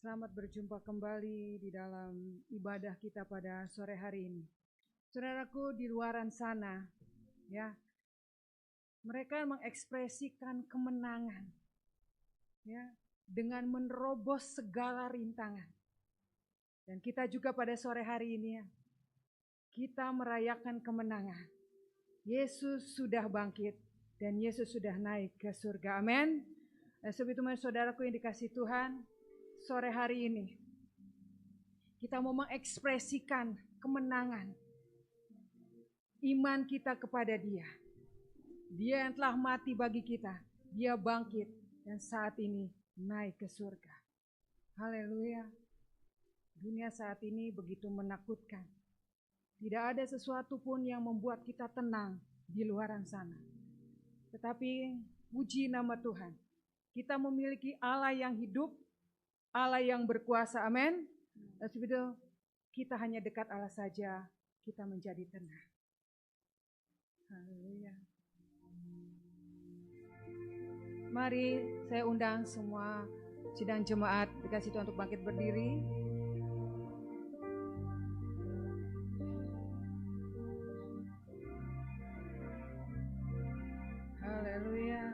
Selamat berjumpa kembali di dalam ibadah kita pada sore hari ini. Saudaraku di luaran sana, ya, mereka mengekspresikan kemenangan, ya, dengan menerobos segala rintangan. Dan kita juga pada sore hari ini, ya, kita merayakan kemenangan. Yesus sudah bangkit dan Yesus sudah naik ke surga. Amin. Sebab itu, saudaraku yang dikasihi Tuhan, sore hari ini kita mau mengekspresikan kemenangan iman kita kepada Dia. Dia yang telah mati bagi kita, Dia bangkit dan saat ini naik ke surga. Haleluya. Dunia saat ini begitu menakutkan. Tidak ada sesuatu pun yang membuat kita tenang di luaran sana. Tetapi puji nama Tuhan, kita memiliki Allah yang hidup, Allah yang berkuasa, amin. Sebab itu kita hanya dekat Allah saja, kita menjadi tenang. Haleluya. Mari saya undang semua sidang jemaat dikasih Tuhan untuk bangkit berdiri. Haleluya.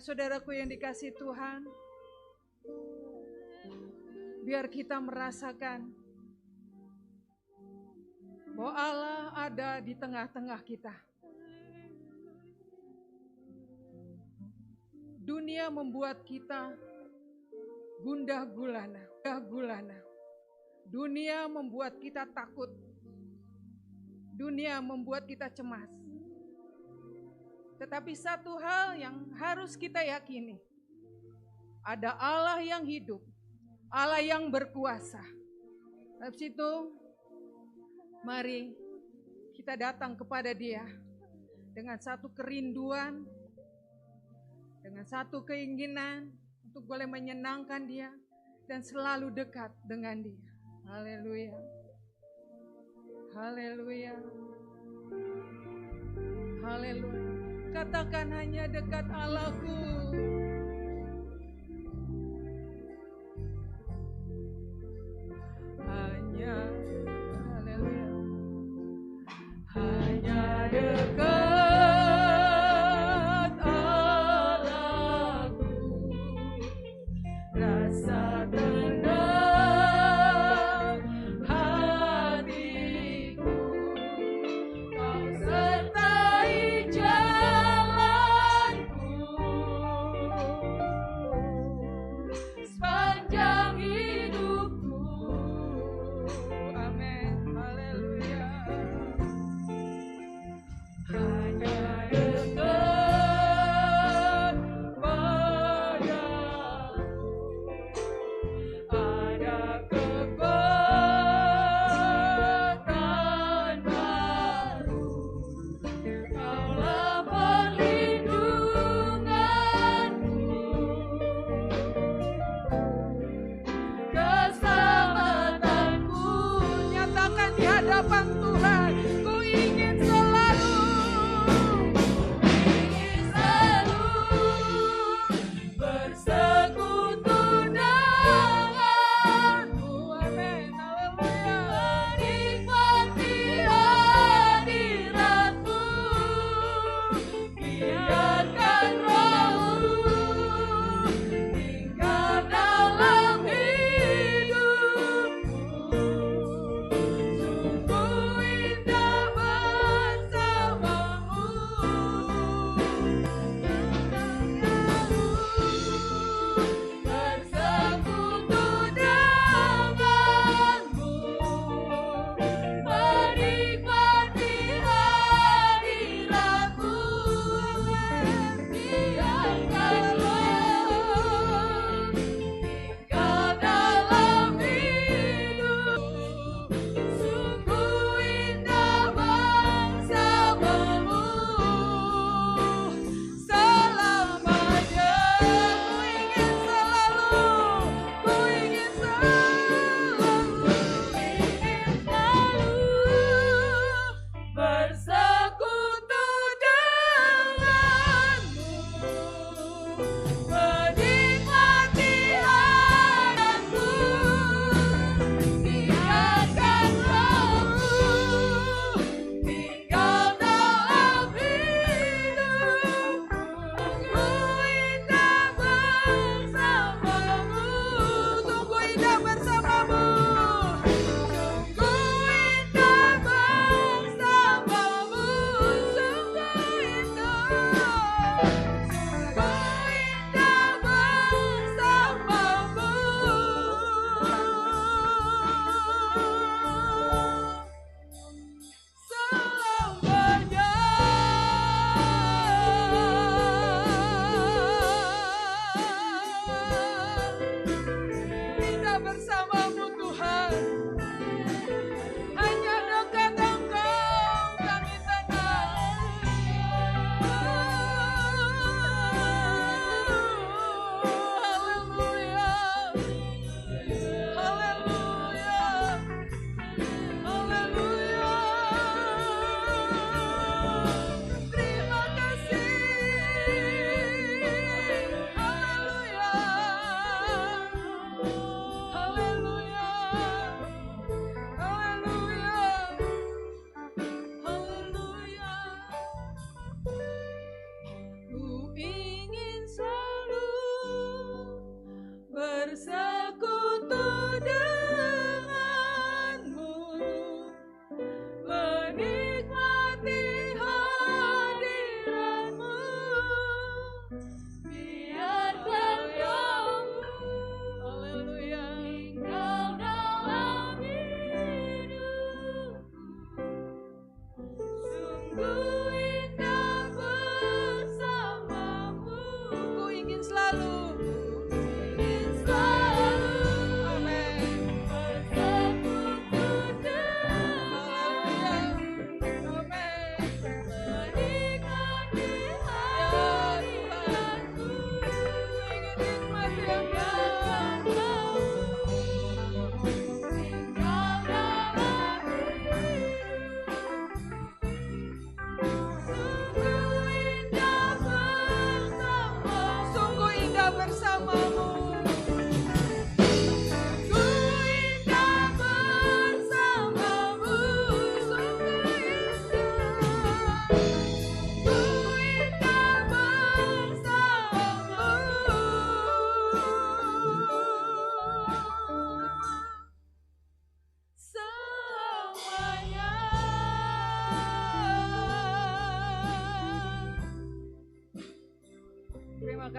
Saudaraku yang dikasihi Tuhan, biar kita merasakan bahwa Allah ada di tengah-tengah kita. Dunia membuat kita gundah gulana. Dunia membuat kita takut. Dunia membuat kita cemas. Tetapi satu hal yang harus kita yakini, ada Allah yang hidup, Allah yang berkuasa. Habis itu, mari kita datang kepada Dia dengan satu kerinduan, dengan satu keinginan untuk boleh menyenangkan Dia dan selalu dekat dengan Dia. Haleluya. Haleluya. Haleluya. Katakan hanya dekat Allahku. Hanya, haleluya. Hanya dekat Allahku. Rasa tenang hatiku. Kau sertai jalanku.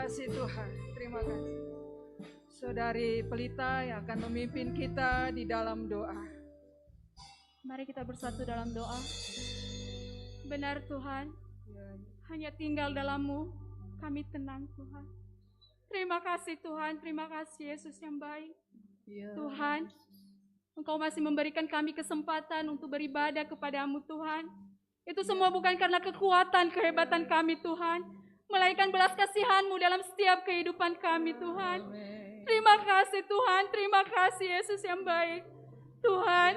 kasih Tuhan, terima kasih. Saudari Pelita yang akan memimpin kita di dalam doa. Mari kita bersatu dalam doa. Benar Tuhan, hanya tinggal dalam-Mu kami tenang Tuhan. Terima kasih Tuhan, terima kasih Yesus yang baik. Tuhan, Engkau masih memberikan kami kesempatan untuk beribadah kepada-Mu Tuhan. Itu semua bukan karena kekuatan, kehebatan kami Tuhan, melainkan belas kasihan-Mu dalam setiap kehidupan kami Tuhan. Terima kasih Tuhan, terima kasih Yesus yang baik. Tuhan,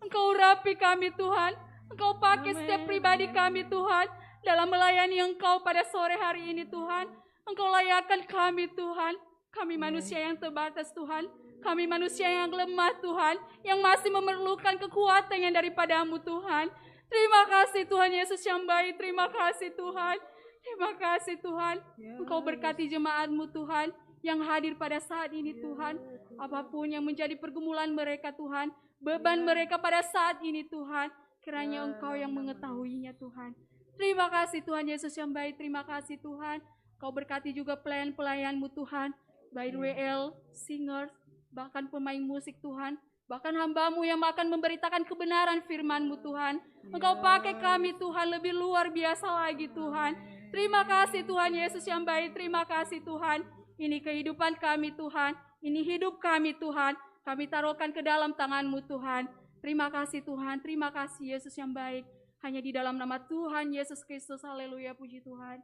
Engkau urapi kami Tuhan, Engkau pakai setiap pribadi kami Tuhan, dalam melayani Engkau pada sore hari ini Tuhan. Engkau layakkan kami Tuhan, kami manusia yang terbatas Tuhan, kami manusia yang lemah Tuhan, yang masih memerlukan kekuatan yang daripada-Mu Tuhan. Terima kasih Tuhan Yesus yang baik, terima kasih Tuhan. Terima kasih Tuhan, Engkau berkati jemaat-Mu Tuhan, yang hadir pada saat ini Tuhan. Apapun yang menjadi pergumulan mereka Tuhan, beban mereka pada saat ini Tuhan, kiranya Engkau yang mengetahuinya Tuhan. Terima kasih Tuhan Yesus yang baik, terima kasih Tuhan. Kau berkati juga pelayan-pelayan-Mu Tuhan, baik WL, singers, bahkan pemain musik Tuhan, bahkan hamba-Mu yang akan memberitakan kebenaran firman-Mu Tuhan. Engkau pakai kami Tuhan lebih luar biasa lagi Tuhan. Terima kasih Tuhan Yesus yang baik, terima kasih Tuhan. Ini kehidupan kami Tuhan, ini hidup kami Tuhan, kami taruhkan ke dalam tangan-Mu Tuhan. Terima kasih Tuhan, terima kasih Yesus yang baik. Hanya di dalam nama Tuhan Yesus Kristus, haleluya, puji Tuhan.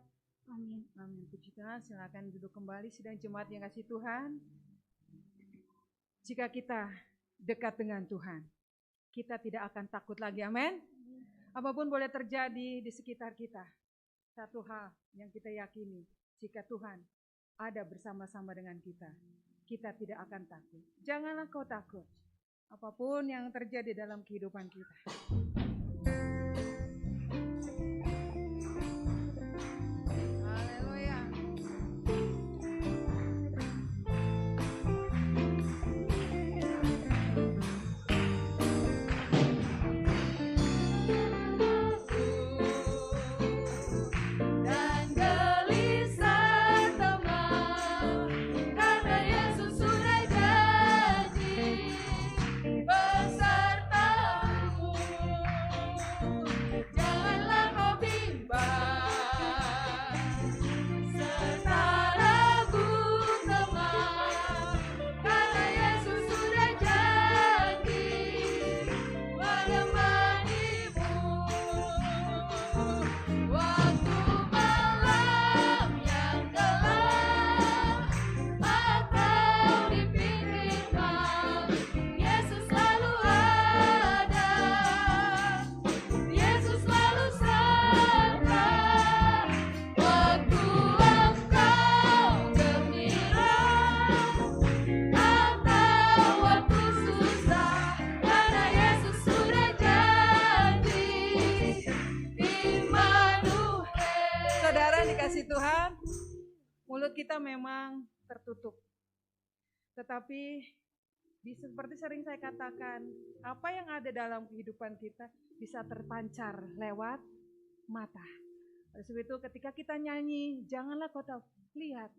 Amin. Amin, puji Tuhan. Silakan duduk kembali sidang jemaat yang kasih Tuhan. Jika kita dekat dengan Tuhan, kita tidak akan takut lagi, amin. Apapun boleh terjadi di sekitar kita, satu hal yang kita yakini, jika Tuhan ada bersama-sama dengan kita, kita tidak akan takut. Janganlah kau takut, apapun yang terjadi dalam kehidupan kita. Tuhan, mulut kita memang tertutup. Tetapi seperti sering saya katakan, apa yang ada dalam kehidupan kita bisa terpancar lewat mata. Oleh sebab itu ketika kita nyanyi, janganlah kau lihat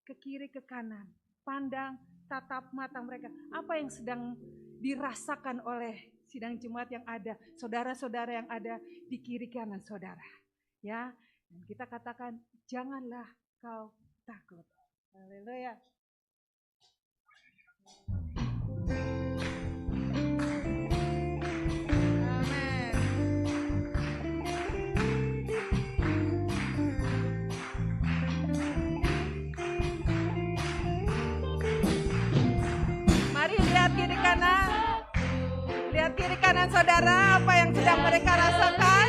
ke kiri ke kanan, pandang tatap mata mereka. Apa yang sedang dirasakan oleh sidang jemaat yang ada, saudara-saudara yang ada di kiri kanan saudara. Ya, dan kita katakan, janganlah kau takut. Haleluya. Amin. Mari lihat kiri kanan. Lihat kiri kanan saudara, apa yang sedang mereka rasakan.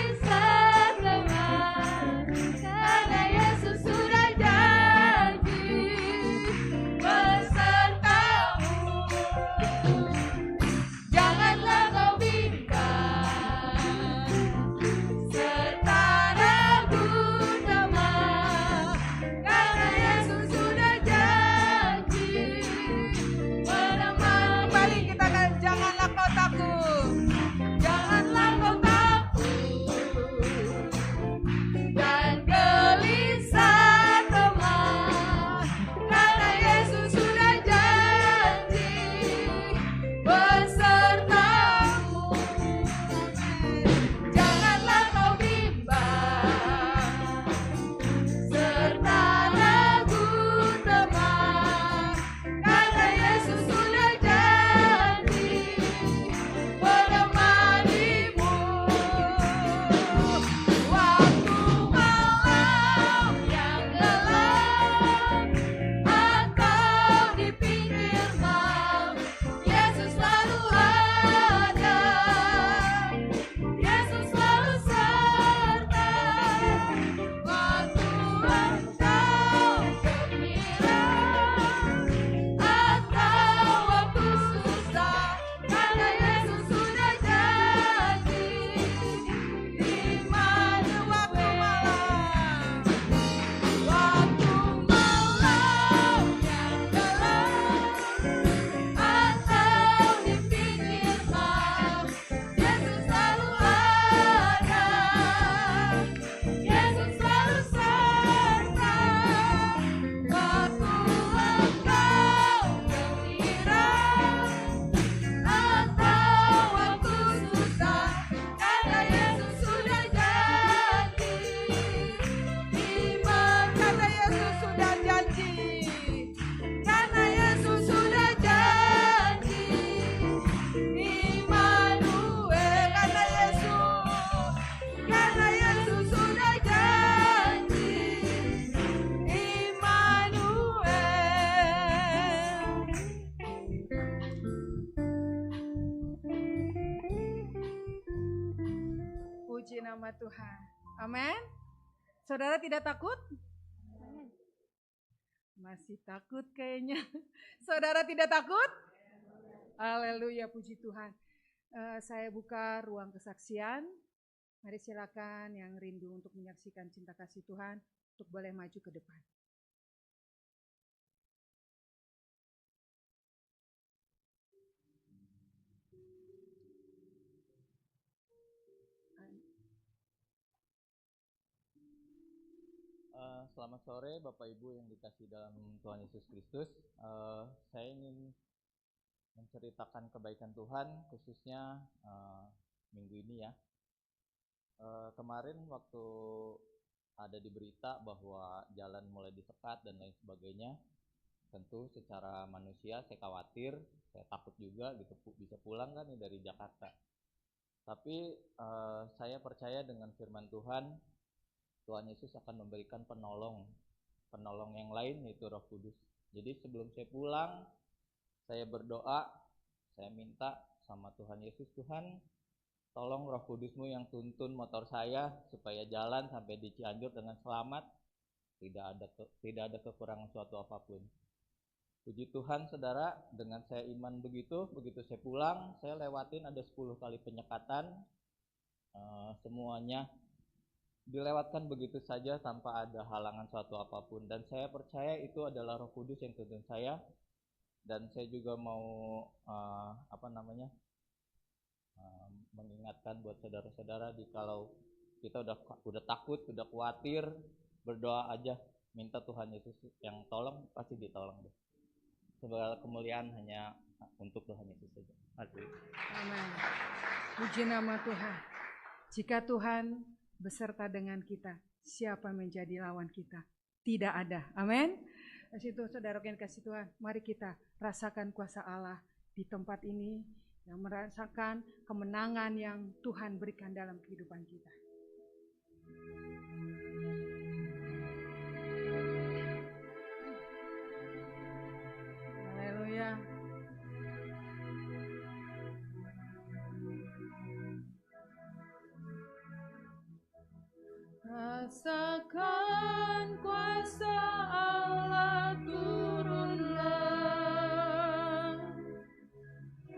nama Tuhan. Amin. Saudara tidak takut? Masih takut kayaknya. Saudara tidak takut? Haleluya, puji Tuhan. Saya buka ruang kesaksian. Mari silakan yang rindu untuk menyaksikan cinta kasih Tuhan untuk boleh maju ke depan. Selamat sore Bapak Ibu yang dikasih dalam Tuhan Yesus Kristus. Saya ingin menceritakan kebaikan Tuhan khususnya minggu ini ya. Kemarin waktu ada di berita bahwa jalan mulai disekat dan lain sebagainya, tentu secara manusia saya khawatir, saya takut juga gitu bisa pulang kan nih dari Jakarta. Tapi saya percaya dengan firman Tuhan Yesus akan memberikan penolong yang lain, yaitu Roh Kudus. Jadi sebelum saya pulang, saya berdoa, saya minta sama Tuhan Yesus, Tuhan tolong Roh Kudus-Mu yang tuntun motor saya supaya jalan sampai di Cianjur dengan selamat, tidak ada kekurangan suatu apapun. Puji Tuhan saudara, dengan saya iman begitu saya pulang, saya lewatin ada 10 kali penyekatan, semuanya dilewatkan begitu saja tanpa ada halangan suatu apapun, dan saya percaya itu adalah Roh Kudus yang tuntun saya. Dan saya juga mau mengingatkan buat saudara-saudara kalau kita udah takut, udah khawatir, berdoa aja, minta Tuhan Yesus yang tolong, pasti ditolong deh. Segala kemuliaan hanya untuk Tuhan Yesus saja. Amin. Puji nama Tuhan. Jika Tuhan beserta dengan kita, siapa menjadi lawan kita? Tidak ada. Amin. Di situ saudara yang kasih Tuhan, mari kita rasakan kuasa Allah di tempat ini, yang merasakan kemenangan yang Tuhan berikan dalam kehidupan kita. Haleluya. Rasakan kuasa Allah turunlah.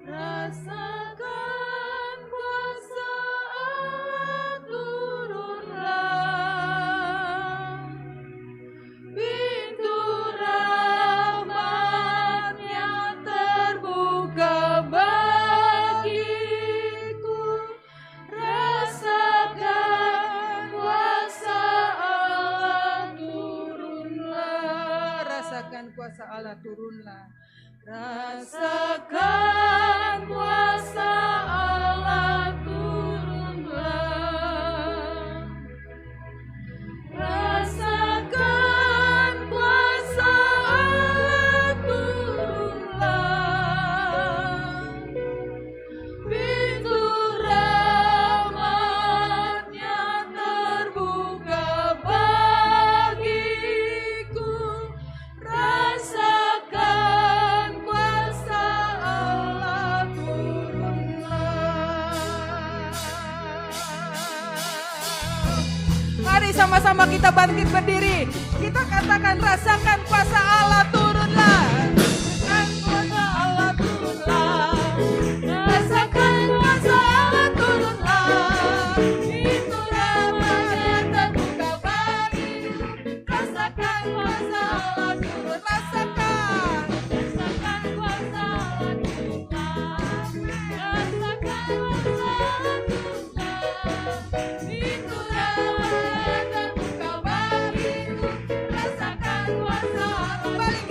Rasakan kuasa Allah turunlah. Pintu rahmat-Nya terbuka bagiku. Rasakan kuasa Allah turunlah. Rasakan kuasa Allah turunlah. Rasakan kuasa Allah turunlah. Rasakan kuasa Allah turunlah. Pintu rahmat-Nya terbuka bagiku. Rasakan kuasa Allah turunlah. Mari sama-sama kita bangkit berdiri. Kita katakan rasakan kuasa Allah turunlah. Rasakan kuasa Allah turunlah. Rasakan kuasa Allah turunlah. Pintu rahmat-Nya terbuka bagiku. Rasakan kuasa Allah turun. Rasakan kuasa Allah turunlah. Rasakan kuasa Allah turunlah. Pintu rahmat-Nya terbuka bagiku. Rasakan kuasa Allah. Kembali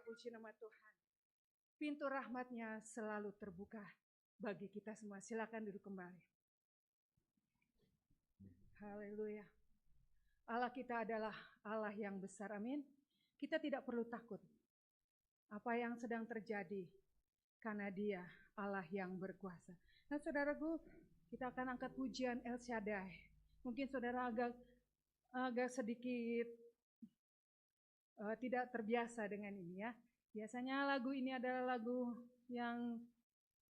puji nama Tuhan. Pintu rahmat-Nya selalu terbuka bagi kita semua. Silakan duduk kembali. Haleluya. Allah kita adalah Allah yang besar, amin. Kita tidak perlu takut apa yang sedang terjadi, karena Dia Allah yang berkuasa. Nah saudaraku, kita akan angkat pujian El Shaddai. Mungkin saudara agak sedikit tidak terbiasa dengan ini ya. Biasanya lagu ini adalah lagu yang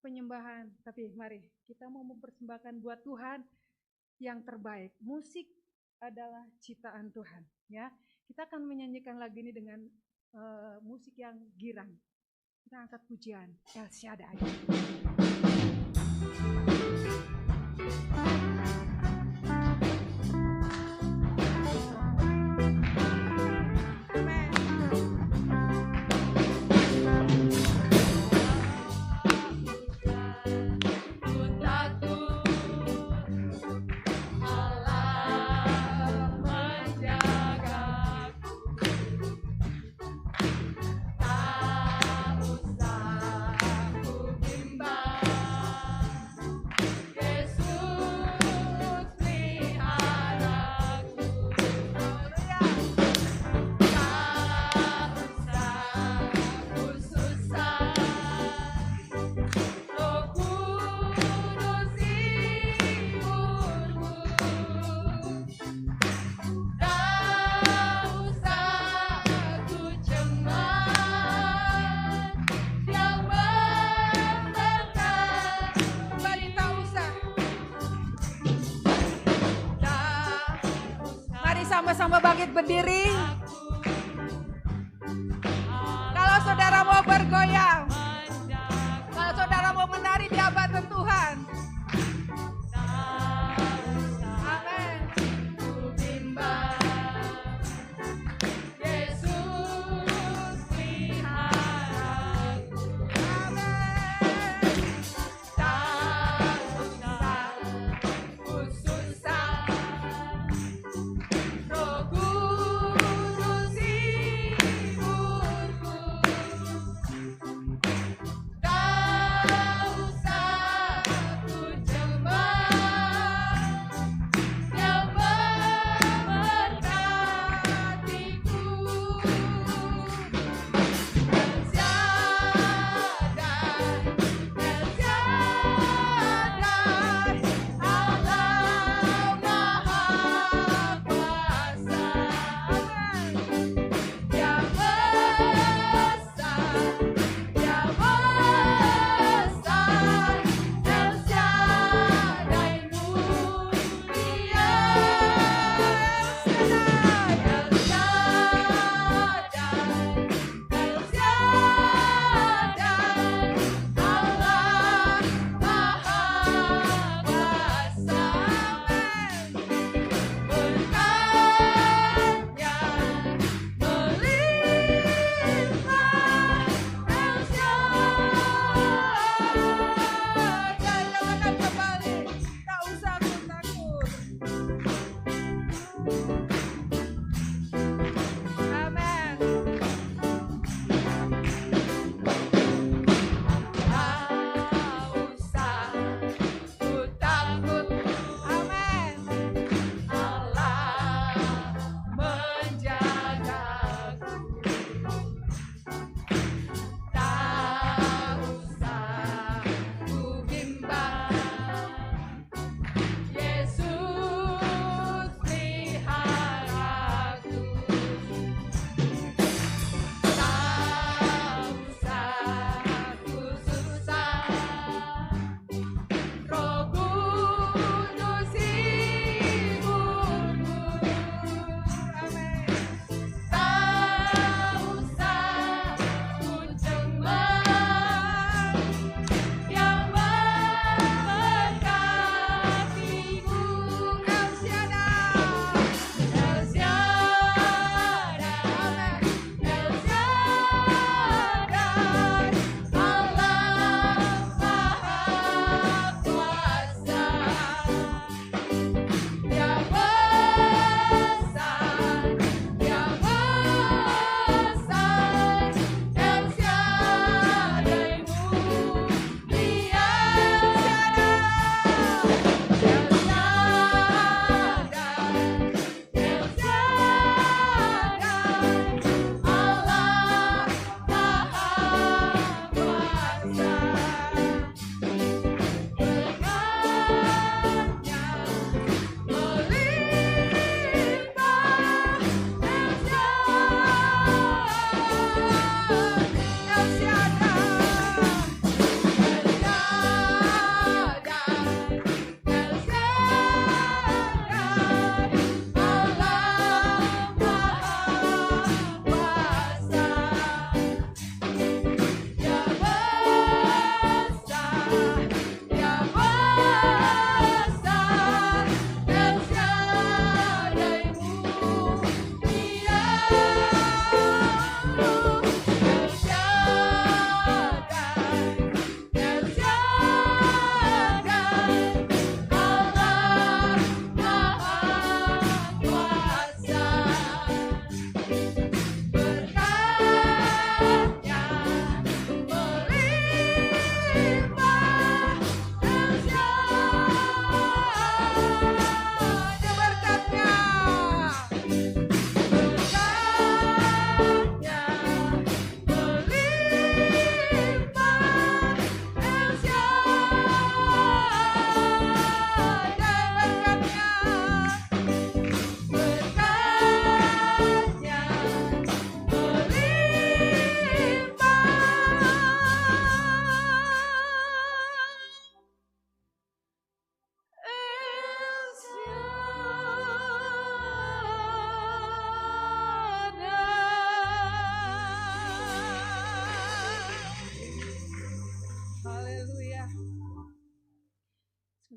penyembahan, tapi mari kita mau mempersembahkan buat Tuhan yang terbaik. Musik adalah ciptaan Tuhan ya. Kita akan menyanyikan lagu ini dengan musik yang girang. Kita angkat pujian El Shaddai. Sama-sama bangkit berdiri. Kalau saudara mau bergoyang, kalau saudara mau menari di hambatan Tuhan. Amin. Yesus peliharaku. Amin.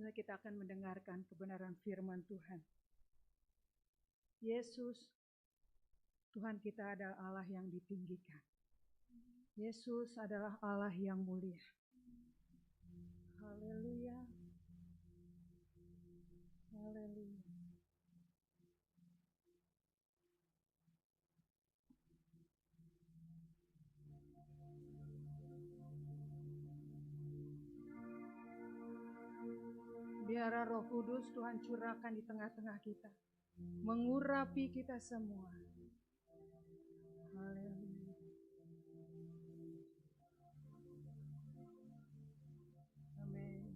Selanjutnya kita akan mendengarkan kebenaran firman Tuhan. Yesus, Tuhan kita adalah Allah yang ditinggikan. Yesus adalah Allah yang mulia. Haleluya. Haleluya. Biarlah Roh Kudus Tuhan curahkan di tengah-tengah kita, mengurapi kita semua. Haleluya. Amin.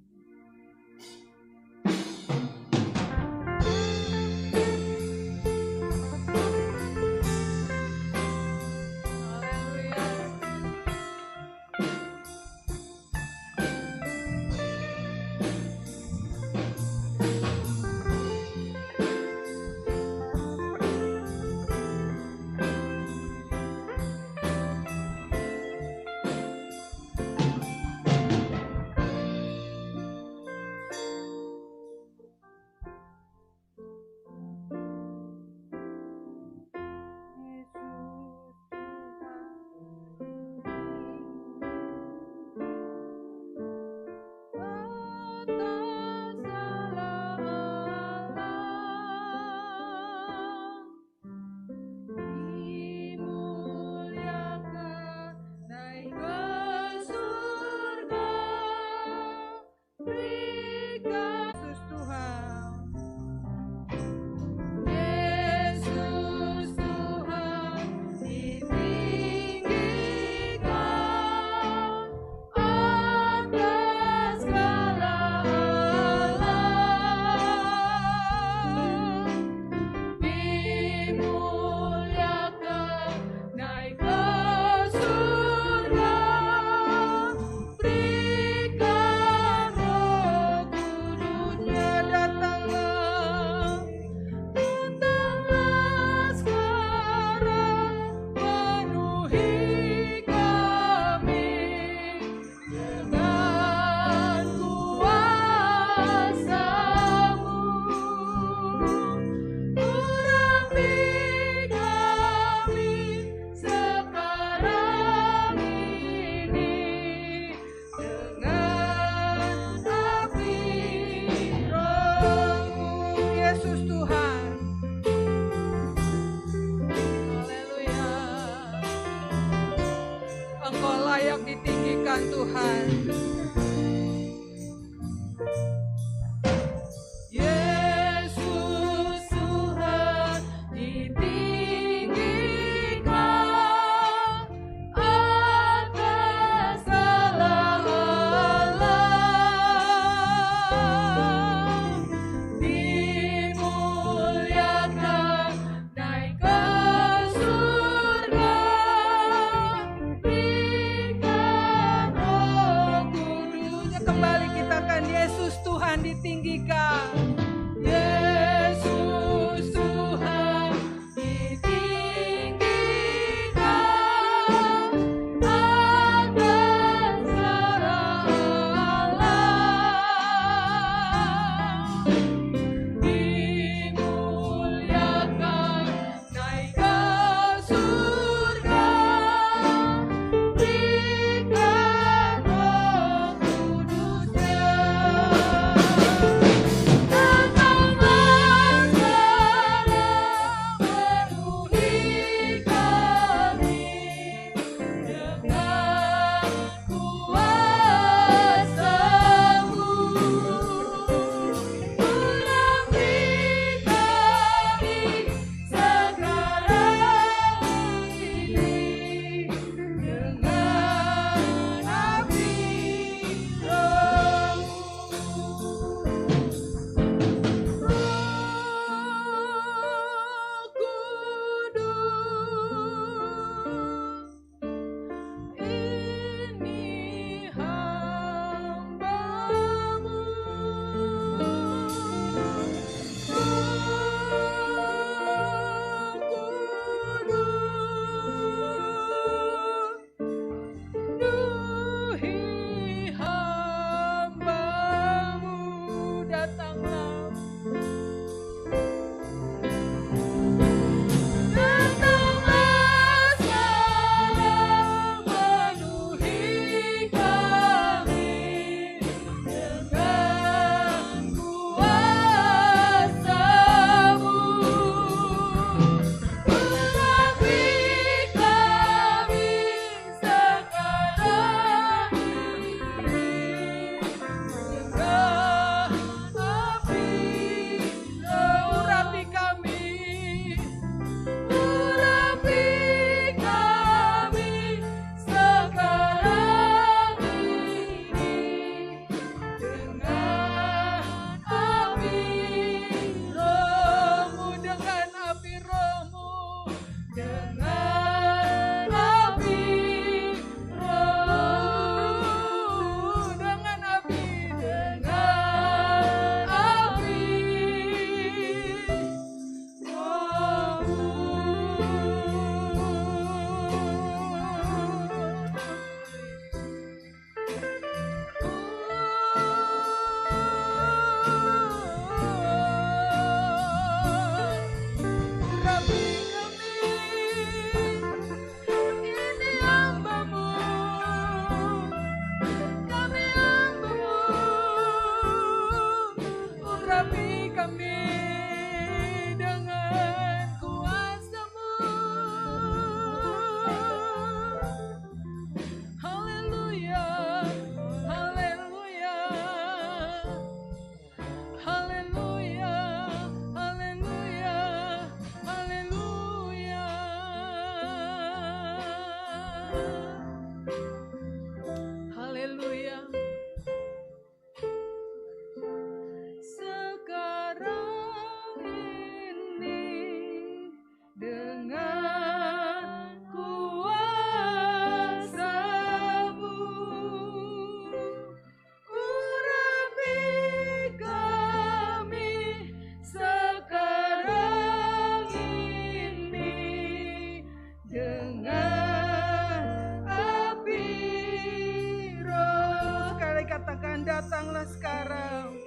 datanglah. Datanglah sekarang.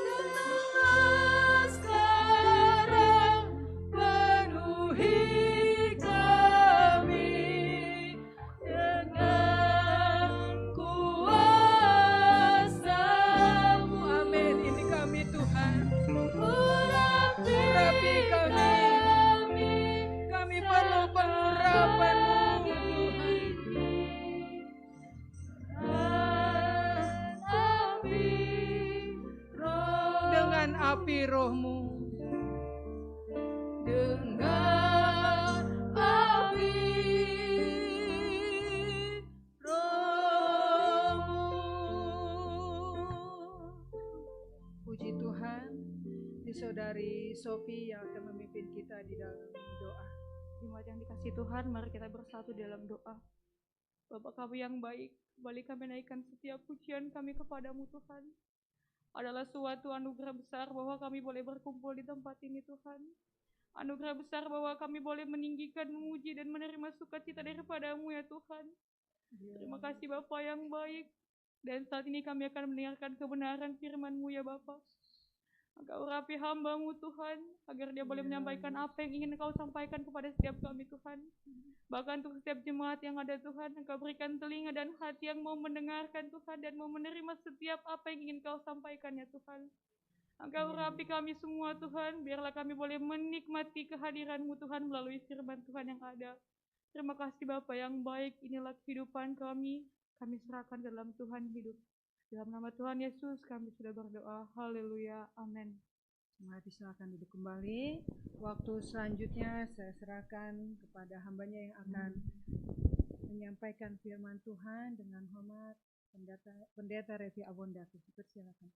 Datanglah sekarang, penuhi kami dengan kuasa-Mu. Amin. Ini kami Tuhan. Urapi kami. Kami perlu pengurapan-Mu Tuhan. Api Roh-Mu, dengan api Roh-Mu. Puji Tuhan, di saudari Sophie yang akan memimpin kita di dalam doa. Jemaat yang dikasih Tuhan, mari kita bersatu dalam doa. Bapa kami yang baik, kembali kami naikkan setiap pujian kami kepadamu Tuhan. Adalah suatu anugerah besar bahwa kami boleh berkumpul di tempat ini Tuhan. Anugerah besar bahwa kami boleh meninggikan, memuji dan menerima sukacita daripada-Mu ya Tuhan. Terima kasih Bapa yang baik. Dan saat ini kami akan mendengarkan kebenaran firman-Mu ya Bapa. Engkau urapi hamba-Mu Tuhan, agar dia boleh menyampaikan apa yang ingin Engkau sampaikan kepada setiap kami Tuhan. Bahkan untuk setiap jemaat yang ada Tuhan, Engkau berikan telinga dan hati yang mau mendengarkan Tuhan, dan mau menerima setiap apa yang ingin Kau sampaikan ya Tuhan. Engkau urapi kami semua Tuhan, biarlah kami boleh menikmati kehadiran-Mu Tuhan melalui firman Tuhan yang ada. Terima kasih Bapa yang baik, inilah kehidupan kami serahkan ke dalam Tuhan hidup. Dalam nama Tuhan Yesus kami sudah berdoa, haleluya, amin. Mari silakan duduk kembali. Waktu selanjutnya saya serahkan kepada hambanya yang akan menyampaikan firman Tuhan dengan hormat Pendeta Revi Abondatu. Silakan.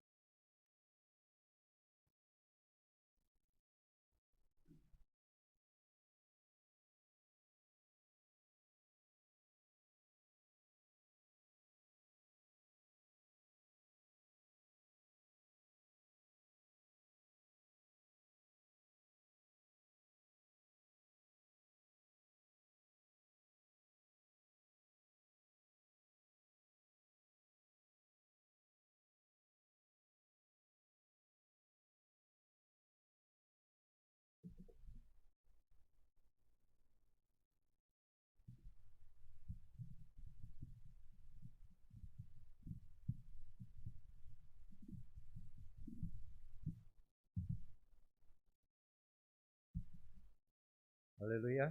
Haleluya.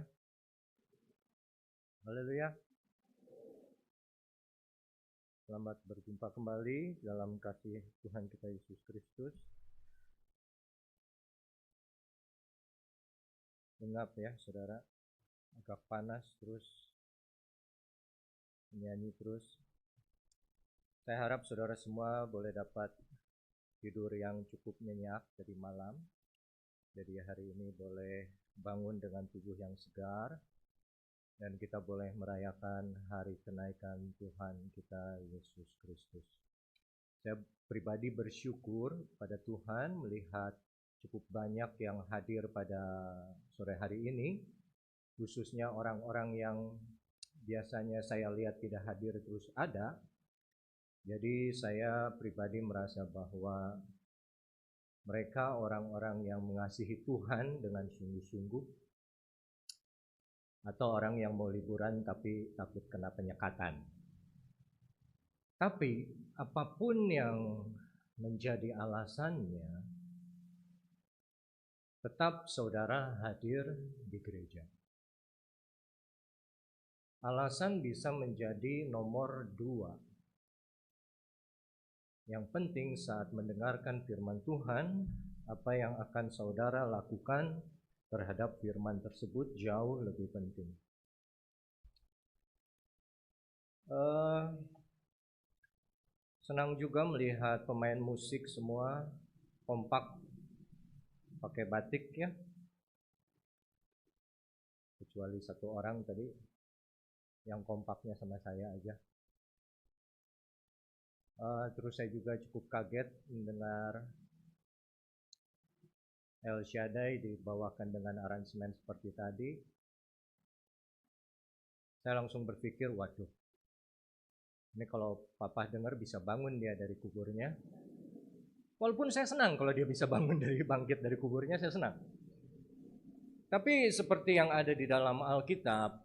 Haleluya. Selamat berjumpa kembali dalam kasih Tuhan kita Yesus Kristus. Engap ya saudara, agak panas terus menyanyi terus. Saya harap saudara semua boleh dapat tidur yang cukup nyenyak dari malam. Jadi hari ini boleh bangun dengan tubuh yang segar dan kita boleh merayakan hari kenaikan Tuhan kita Yesus Kristus. Saya pribadi bersyukur pada Tuhan melihat cukup banyak yang hadir pada sore hari ini, khususnya orang-orang yang biasanya saya lihat tidak hadir terus ada. Jadi saya pribadi merasa bahwa mereka orang-orang yang mengasihi Tuhan dengan sungguh-sungguh, atau orang yang mau liburan tapi takut kena penyekatan. Tapi apapun yang menjadi alasannya, tetap saudara hadir di gereja. Alasan bisa menjadi nomor 2. Yang penting saat mendengarkan firman Tuhan, apa yang akan saudara lakukan terhadap firman tersebut jauh lebih penting. Senang juga melihat pemain musik semua kompak pakai batik ya, kecuali satu orang tadi yang kompaknya sama saya aja. Terus saya juga cukup kaget mendengar El Shaddai dibawakan dengan aransemen seperti tadi. Saya langsung berpikir, waduh, ini kalau papa dengar bisa bangun dia dari kuburnya. Walaupun saya senang kalau dia bisa bangkit dari kuburnya, saya senang. Tapi seperti yang ada di dalam Alkitab,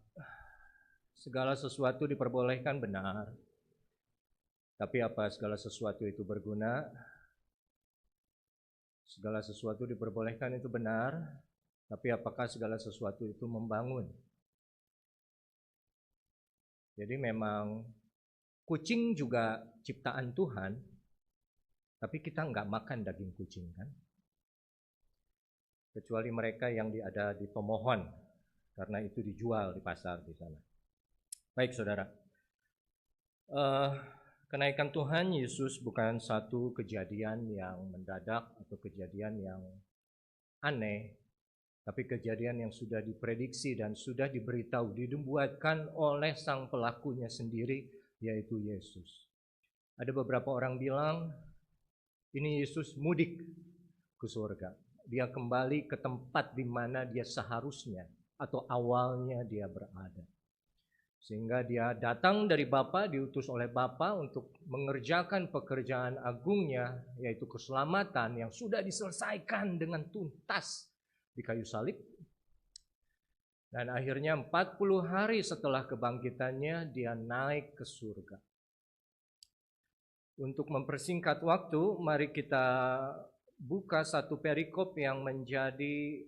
segala sesuatu diperbolehkan benar. Tapi apa segala sesuatu itu berguna? Segala sesuatu diperbolehkan itu benar, tapi apakah segala sesuatu itu membangun? Jadi memang kucing juga ciptaan Tuhan, tapi kita nggak makan daging kucing kan? Kecuali mereka yang ada di pemohon, karena itu dijual di pasar di sana. Baik saudara, kenaikan Tuhan Yesus bukan satu kejadian yang mendadak atau kejadian yang aneh, tapi kejadian yang sudah diprediksi dan sudah diberitahu, dibuatkan oleh sang pelakunya sendiri, yaitu Yesus. Ada beberapa orang bilang, ini Yesus mudik ke surga. Dia kembali ke tempat di mana dia seharusnya atau awalnya dia berada. Sehingga dia datang dari Bapa, diutus oleh Bapa untuk mengerjakan pekerjaan agungnya, yaitu keselamatan yang sudah diselesaikan dengan tuntas di kayu salib. Dan akhirnya 40 hari setelah kebangkitannya, dia naik ke surga. Untuk mempersingkat waktu, mari kita buka satu perikop yang menjadi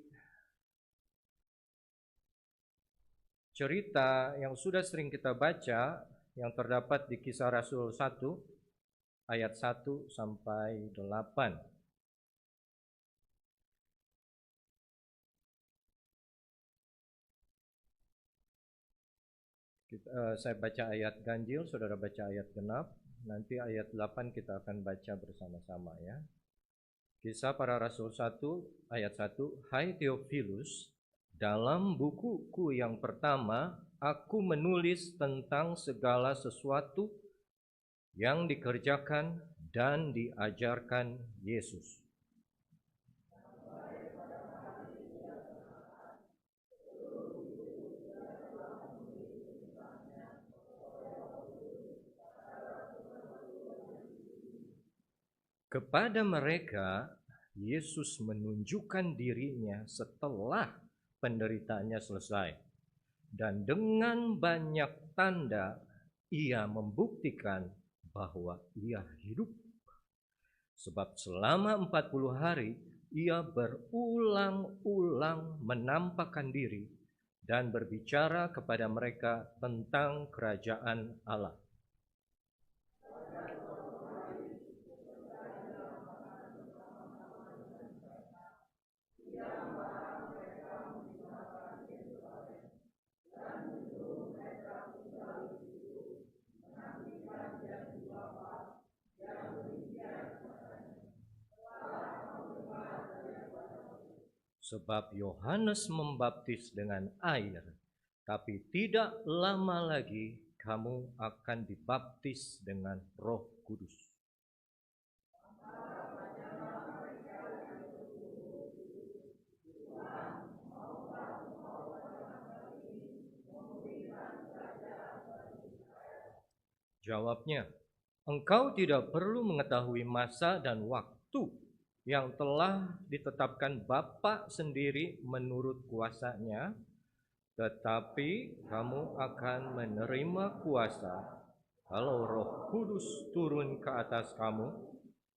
cerita yang sudah sering kita baca, yang terdapat di Kisah Rasul 1 ayat 1 sampai 8. Saya baca ayat ganjil, saudara baca ayat genap. Nanti ayat 8 kita akan baca bersama-sama ya. Kisah Para Rasul 1 ayat 1. Hai Theophilus, dalam bukuku yang pertama, aku menulis tentang segala sesuatu yang dikerjakan dan diajarkan Yesus. Kepada mereka, Yesus menunjukkan dirinya setelah penderitaannya selesai. Dan dengan banyak tanda, ia membuktikan bahwa ia hidup. Sebab selama 40 hari, ia berulang-ulang menampakkan diri dan berbicara kepada mereka tentang kerajaan Allah. Sebab Yohanes membaptis dengan air, tapi tidak lama lagi kamu akan dibaptis dengan Roh Kudus. Jawabnya, engkau tidak perlu mengetahui masa dan waktu yang telah ditetapkan Bapa sendiri menurut kuasa-Nya, tetapi kamu akan menerima kuasa kalau Roh Kudus turun ke atas kamu,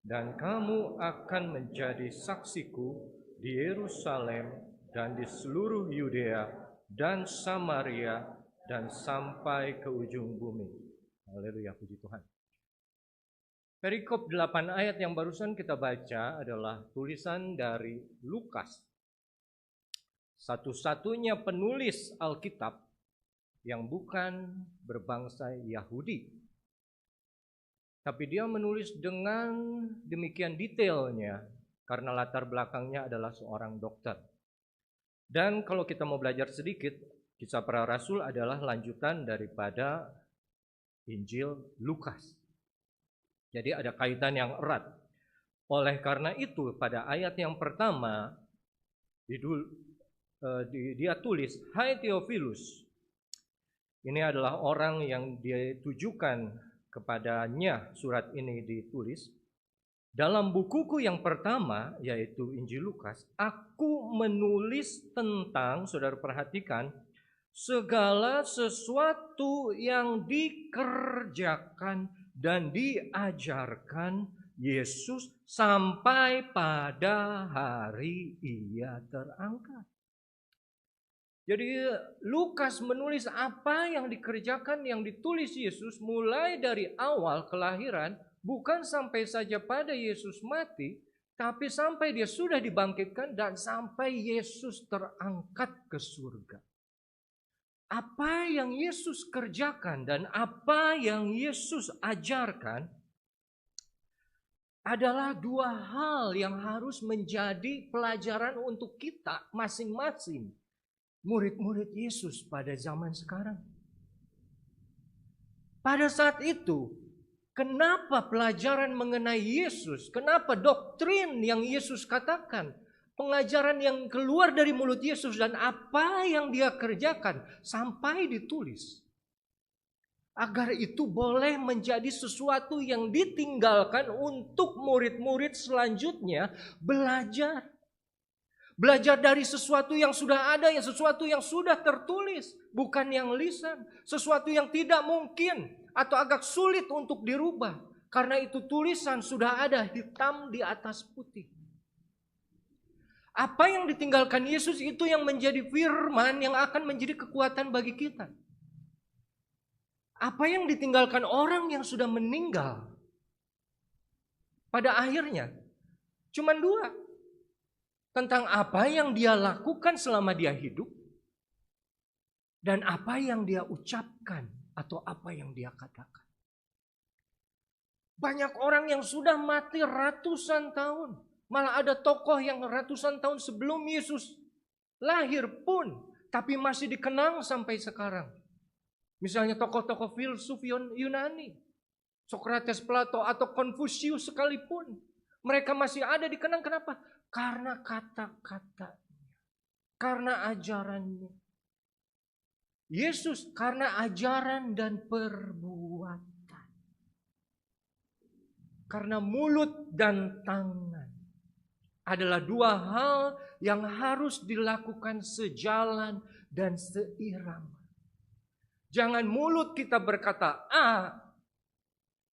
dan kamu akan menjadi saksiku di Yerusalem dan di seluruh Yudea dan Samaria dan sampai ke ujung bumi. Haleluya, puji Tuhan. Perikop 8 ayat yang barusan kita baca adalah tulisan dari Lukas, satu-satunya penulis Alkitab yang bukan berbangsa Yahudi. Tapi dia menulis dengan demikian detailnya karena latar belakangnya adalah seorang dokter. Dan kalau kita mau belajar sedikit, Kisah Para Rasul adalah lanjutan daripada Injil Lukas. Jadi ada kaitan yang erat. Oleh karena itu pada ayat yang pertama dia tulis, "Hai Theophilus." Ini adalah orang yang ditujukan kepadanya surat ini ditulis. Dalam bukuku yang pertama, yaitu Injil Lukas, aku menulis tentang, saudara perhatikan, segala sesuatu yang dikerjakan dan diajarkan Yesus sampai pada hari Ia terangkat. Jadi Lukas menulis apa yang dikerjakan, yang ditulis Yesus mulai dari awal kelahiran, bukan sampai saja pada Yesus mati, tapi sampai Dia sudah dibangkitkan dan sampai Yesus terangkat ke surga. Apa yang Yesus kerjakan dan apa yang Yesus ajarkan adalah dua hal yang harus menjadi pelajaran untuk kita masing-masing murid-murid Yesus pada zaman sekarang. Pada saat itu, kenapa pelajaran mengenai Yesus, kenapa doktrin yang Yesus katakan, pengajaran yang keluar dari mulut Yesus dan apa yang Dia kerjakan sampai ditulis, agar itu boleh menjadi sesuatu yang ditinggalkan untuk murid-murid selanjutnya belajar. Belajar dari sesuatu yang sudah ada, sesuatu yang sudah tertulis, bukan yang lisan, sesuatu yang tidak mungkin atau agak sulit untuk dirubah, karena itu tulisan sudah ada hitam di atas putih. Apa yang ditinggalkan Yesus itu yang menjadi firman yang akan menjadi kekuatan bagi kita. Apa yang ditinggalkan orang yang sudah meninggal, pada akhirnya cuma dua. Tentang apa yang dia lakukan selama dia hidup, dan apa yang dia ucapkan atau apa yang dia katakan. Banyak orang yang sudah mati ratusan tahun. Malah ada tokoh yang ratusan tahun sebelum Yesus lahir pun, tapi masih dikenang sampai sekarang. Misalnya tokoh-tokoh filsuf Yunani, Sokrates, Plato, atau Konfusius sekalipun. Mereka masih ada dikenang. Kenapa? Karena kata-katanya, karena ajarannya. Yesus karena ajaran dan perbuatan. Karena mulut dan tangan adalah dua hal yang harus dilakukan sejalan dan seirama. Jangan mulut kita berkata A,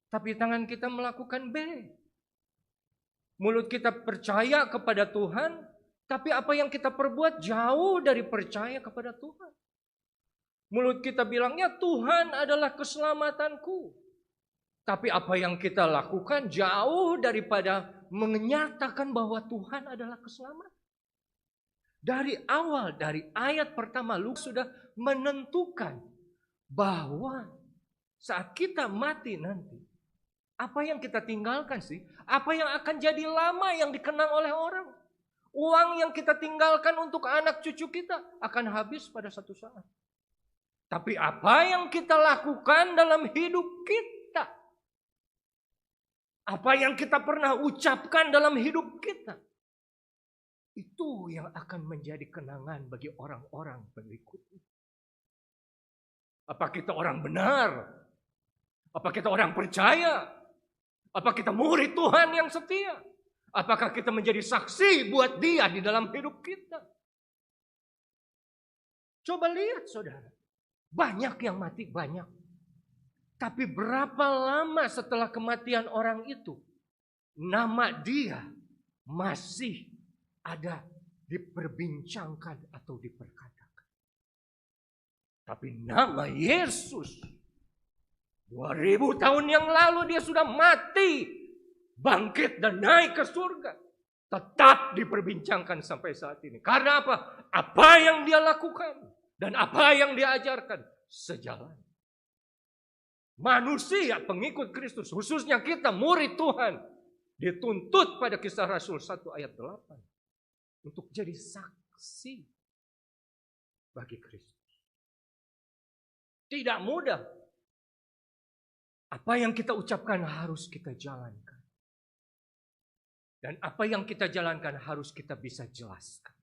tapi tangan kita melakukan B. Mulut kita percaya kepada Tuhan, tapi apa yang kita perbuat jauh dari percaya kepada Tuhan. Mulut kita bilangnya Tuhan adalah keselamatanku. Tapi apa yang kita lakukan jauh daripada menyatakan bahwa Tuhan adalah keselamatan. Dari awal, dari ayat pertama Lukas sudah menentukan bahwa saat kita mati nanti, apa yang kita tinggalkan sih? Apa yang akan jadi lama yang dikenang oleh orang? Uang yang kita tinggalkan untuk anak cucu kita akan habis pada satu saat. Tapi apa yang kita lakukan dalam hidup kita? Apa yang kita pernah ucapkan dalam hidup kita? Itu yang akan menjadi kenangan bagi orang-orang berikutnya. Apa kita orang benar? Apa kita orang percaya? Apa kita murid Tuhan yang setia? Apakah kita menjadi saksi buat Dia di dalam hidup kita? Coba lihat saudara. Banyak yang mati, banyak. Tapi berapa lama setelah kematian orang itu, nama dia masih ada diperbincangkan atau diperkatakan. Tapi nama Yesus, 2000 tahun yang lalu dia sudah mati, bangkit dan naik ke surga. Tetap diperbincangkan sampai saat ini. Karena apa? Apa yang dia lakukan dan apa yang dia ajarkan sejalan. Manusia pengikut Kristus, khususnya kita murid Tuhan, dituntut pada Kisah Rasul 1 ayat 8 untuk jadi saksi bagi Kristus. Tidak mudah. Apa yang kita ucapkan harus kita jalankan. Dan apa yang kita jalankan harus kita bisa jelaskan.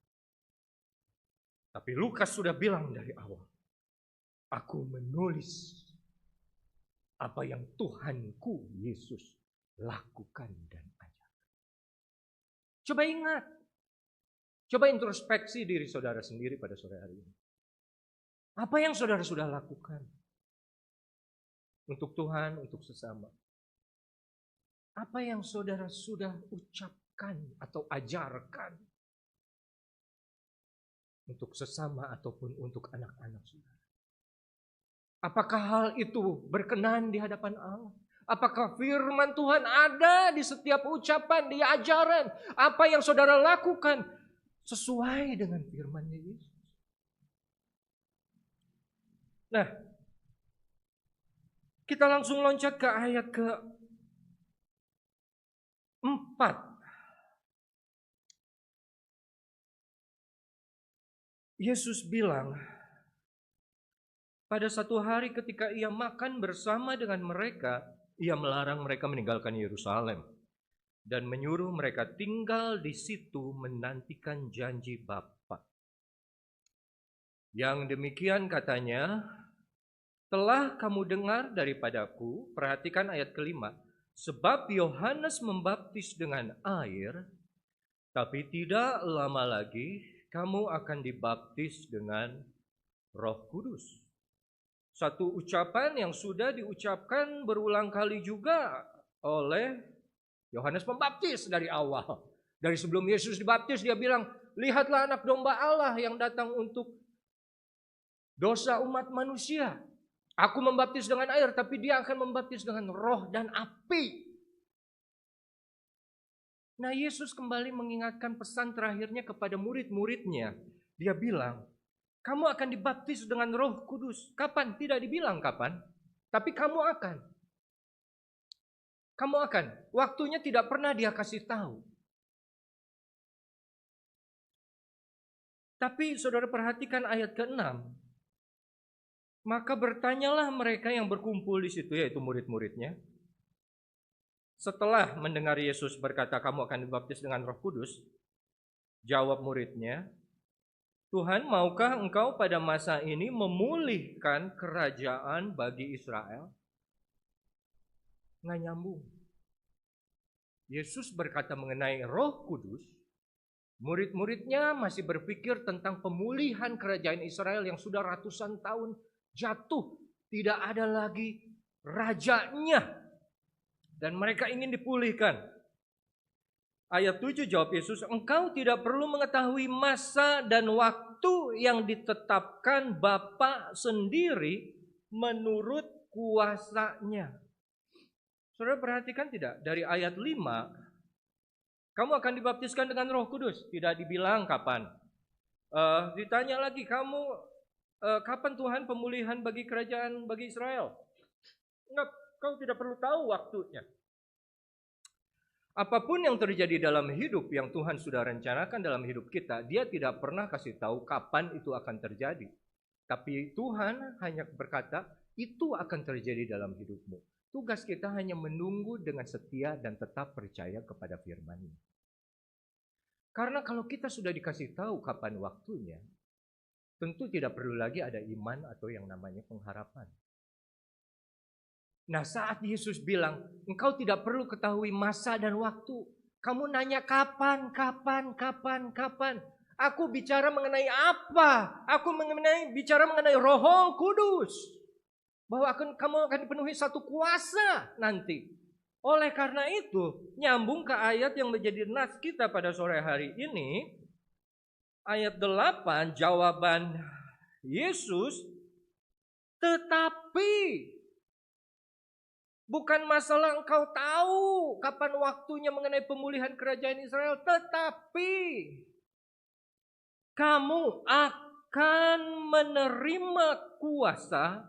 Tapi Lukas sudah bilang dari awal, aku menulis apa yang Tuhanku Yesus lakukan dan ajarkan. Coba ingat. Coba introspeksi diri saudara sendiri pada sore hari ini. Apa yang saudara sudah lakukan? Untuk Tuhan, untuk sesama. Apa yang saudara sudah ucapkan atau ajarkan? Untuk sesama ataupun untuk anak-anak saudara. Apakah hal itu berkenan di hadapan Allah? Apakah firman Tuhan ada di setiap ucapan, di ajaran? Apa yang saudara lakukan sesuai dengan firman Yesus? Nah, kita langsung loncat ke ayat ke-4. Yesus bilang, pada satu hari ketika ia makan bersama dengan mereka, ia melarang mereka meninggalkan Yerusalem dan menyuruh mereka tinggal di situ menantikan janji Bapa. Yang demikian katanya, telah kamu dengar daripadaku, perhatikan ayat ke-5, sebab Yohanes membaptis dengan air, tapi tidak lama lagi kamu akan dibaptis dengan Roh Kudus. Satu ucapan yang sudah diucapkan berulang kali juga oleh Yohanes Pembaptis dari awal. Dari sebelum Yesus dibaptis dia bilang, lihatlah anak domba Allah yang datang untuk dosa umat manusia. Aku membaptis dengan air, tapi dia akan membaptis dengan roh dan api. Nah, Yesus kembali mengingatkan pesan terakhirnya kepada murid-muridnya. Dia bilang, kamu akan dibaptis dengan Roh Kudus. Kapan? Tidak dibilang kapan, tapi kamu akan. Kamu akan. Waktunya tidak pernah dia kasih tahu. Tapi saudara perhatikan ayat ke-6. Maka bertanyalah mereka yang berkumpul di situ, yaitu murid-muridnya. Setelah mendengar Yesus berkata, kamu akan dibaptis dengan Roh Kudus, jawab muridnya, Tuhan, maukah engkau pada masa ini memulihkan kerajaan bagi Israel? Nggak nyambung. Yesus berkata mengenai Roh Kudus, murid-muridnya masih berpikir tentang pemulihan kerajaan Israel yang sudah ratusan tahun jatuh. Tidak ada lagi rajanya. Dan mereka ingin dipulihkan. Ayat 7 jawab Yesus, engkau tidak perlu mengetahui masa dan waktu waktu yang ditetapkan Bapa sendiri menurut kuasanya. Saudara perhatikan tidak? Dari ayat 5, kamu akan dibaptiskan dengan Roh Kudus. Tidak dibilang kapan. Ditanya lagi, kapan Tuhan pemulihan bagi kerajaan bagi Israel? Enggak, kau tidak perlu tahu waktunya. Apapun yang terjadi dalam hidup yang Tuhan sudah rencanakan dalam hidup kita, Dia tidak pernah kasih tahu kapan itu akan terjadi. Tapi Tuhan hanya berkata, itu akan terjadi dalam hidupmu. Tugas kita hanya menunggu dengan setia dan tetap percaya kepada firman-Nya. Karena kalau kita sudah dikasih tahu kapan waktunya, tentu tidak perlu lagi ada iman atau yang namanya pengharapan. Nah, saat Yesus bilang, engkau tidak perlu ketahui masa dan waktu. Kamu nanya kapan. Aku bicara mengenai apa? Aku bicara mengenai Roh Kudus. Bahwa kamu akan dipenuhi satu kuasa nanti. Oleh karena itu, nyambung ke ayat yang menjadi nas kita pada sore hari ini. Ayat 8, jawaban Yesus, tetapi. Bukan masalah engkau tahu kapan waktunya mengenai pemulihan kerajaan Israel. Tetapi kamu akan menerima kuasa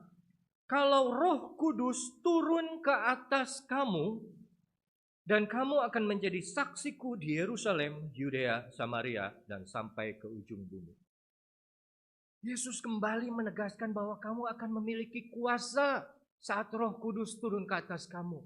kalau Roh Kudus turun ke atas kamu. Dan kamu akan menjadi saksiku di Yerusalem, Yudea, Samaria, dan sampai ke ujung bumi. Yesus kembali menegaskan bahwa kamu akan memiliki kuasa saat Roh Kudus turun ke atas kamu.